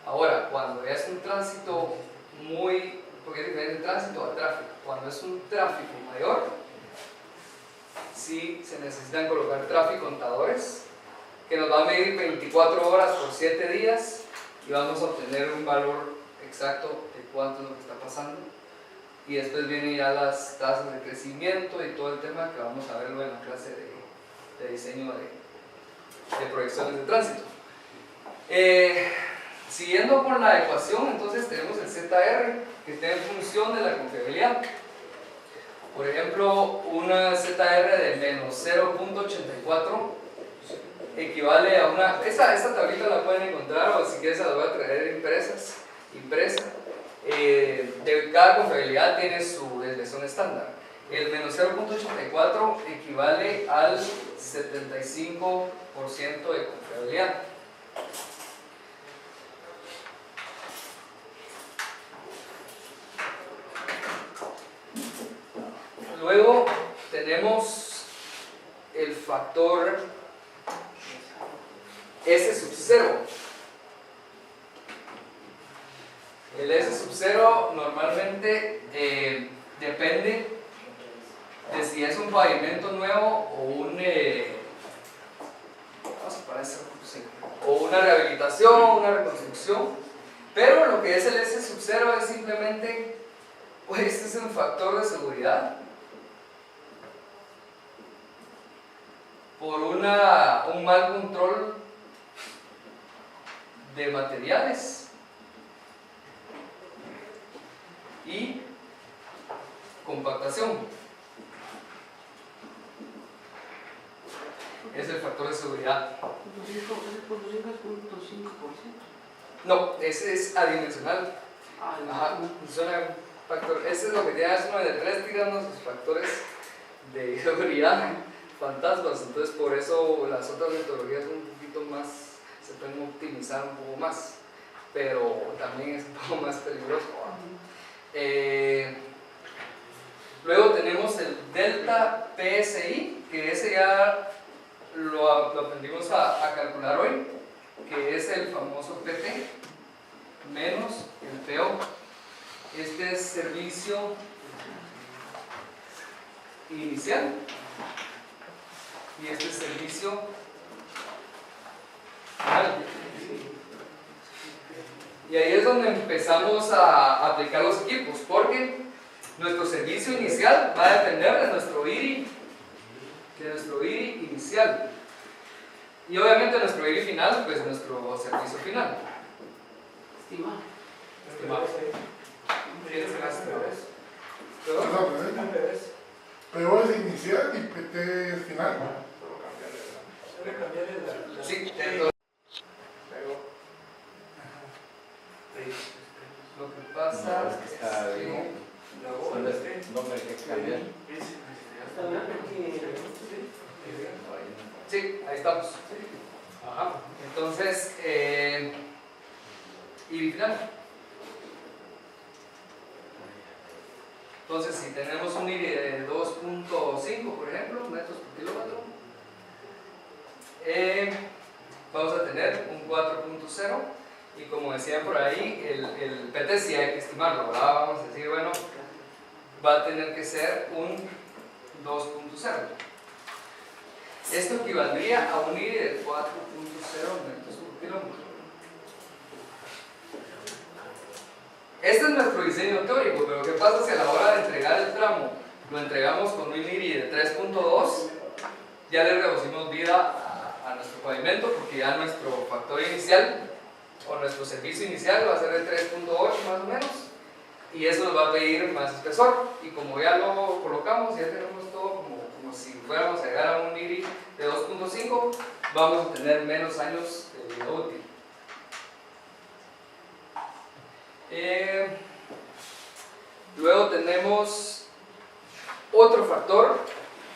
Ahora, cuando es un tránsito porque es diferente tránsito a tráfico. Cuando es un tráfico mayor, sí se necesitan colocar tráfico contadores que nos va a medir 24 horas por 7 días y vamos a obtener un valor exacto de cuánto es lo que está pasando. Y después vienen ya las tasas de crecimiento y todo el tema que vamos a verlo en la clase de diseño de proyecciones de tránsito. Siguiendo con la ecuación, entonces tenemos el ZR, que está en función de la confiabilidad. Por ejemplo, una ZR de menos 0.84 equivale a una... Esta tablita la pueden encontrar, o si quieres la voy a traer impresa. De cada confiabilidad tiene su desviación estándar. El menos 0.84 equivale al 75% de confiabilidad. Luego tenemos el factor S sub 0. El S sub 0 normalmente depende de si es un pavimento nuevo o una rehabilitación, una reconstrucción, pero lo que es el S sub 0 es simplemente, pues este es un factor de seguridad por un mal control de materiales y compactación. Es el factor de seguridad. No, ese es adimensional. Ajá, suena factor. Ese es lo que tiene S93, digamos, los factores de seguridad fantasmas. Entonces, por eso las otras metodologías son un poquito más, se pueden optimizar un poco más, pero también es un poco más peligroso. Luego tenemos el delta PSI, que ese ya lo aprendimos a calcular hoy, que es el famoso PT menos el PO. Este es servicio inicial y este es servicio final. Y ahí es donde empezamos a aplicar los equipos, porque nuestro servicio inicial va a depender de nuestro IRI, inicial, y obviamente nuestro IRI final, pues nuestro servicio final. Estimado. ¿Quieres que más
PO es inicial y PT es final.
Sí, entonces, lo que pasa es que
nombre que cambiar.
sí, ahí estamos. Ajá. Entonces, y final. Entonces, si tenemos un IRI de 2.5, por ejemplo, metros por kilómetro, vamos a tener un 4.0, y como decían por ahí, el PT sí hay que estimarlo, ¿verdad? Vamos a decir, bueno, va a tener que ser un 2.0. Esto equivaldría a un IRI de 4.0 metros por kilómetro. Este es nuestro diseño teórico, pero ¿qué pasa si a la hora de entregar el tramo lo entregamos con un IRI de 3.2? Ya le reducimos vida a nuestro pavimento, porque ya nuestro factor inicial o nuestro servicio inicial va a ser de 3.8 más o menos, y eso nos va a pedir más espesor, y como ya lo colocamos, ya tenemos todo como si fuéramos a llegar a un IRI de 2.5, vamos a tener menos años de vida útil. Luego tenemos otro factor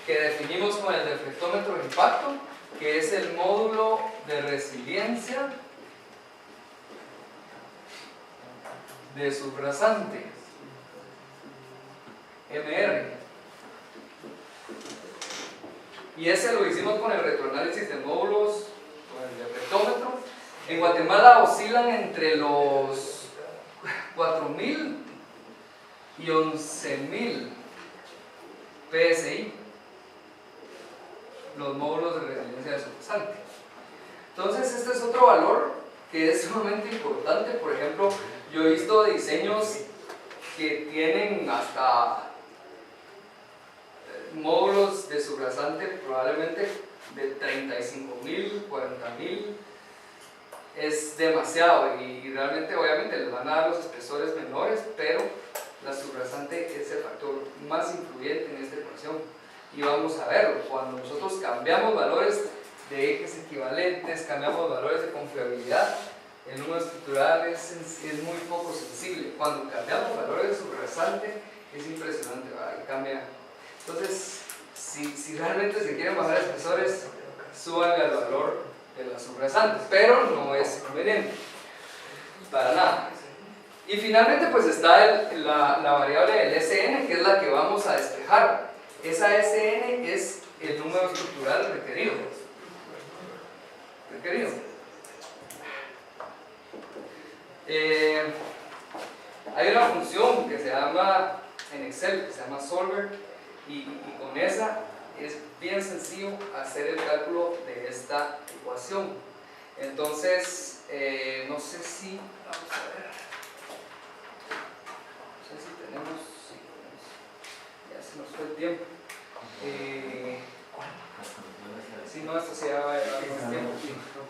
que definimos con el deflectómetro de impacto, que es el módulo de resiliencia de subrasante, MR. Y ese lo hicimos con el retroanálisis de módulos, con el deflectómetro. En Guatemala oscilan entre los 4.000 y 11.000 PSI los módulos de resiliencia de subrasante. Entonces este es otro valor que es sumamente importante. Por ejemplo, yo he visto diseños que tienen hasta módulos de subrasante probablemente de 35.000, 40.000 es demasiado y realmente obviamente les van a dar los espesores menores, pero la subrasante es el factor más influyente en esta ecuación. Y vamos a verlo, cuando nosotros cambiamos valores de ejes equivalentes, cambiamos valores de confiabilidad, el número estructural es muy poco sensible. Cuando cambiamos valores de subrasante es impresionante, ¿verdad? Y cambia. Entonces, si realmente se quieren bajar espesores, suban el valor de las subrasantes, pero no es conveniente para nada. Y finalmente pues está la variable del SN, que es la que vamos a despejar. Esa SN es el número estructural requerido. Hay una función que se llama en Excel, que se llama solver, y con esa es bien sencillo hacer el cálculo de esta ecuación. Entonces, no sé si, vamos a ver, no sé si tenemos, ya se nos fue el tiempo. Si no, esto se va a llevar más tiempo.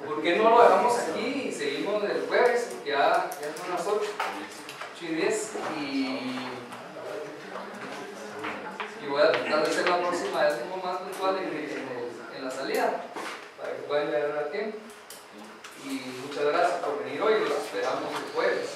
¿Por qué no lo dejamos aquí y seguimos el jueves? Porque ya son las 8:10 y voy a tratar de ser la próxima vez como más puntual en la salida para que puedan llegar a tiempo. Y muchas gracias por venir hoy y los esperamos el jueves.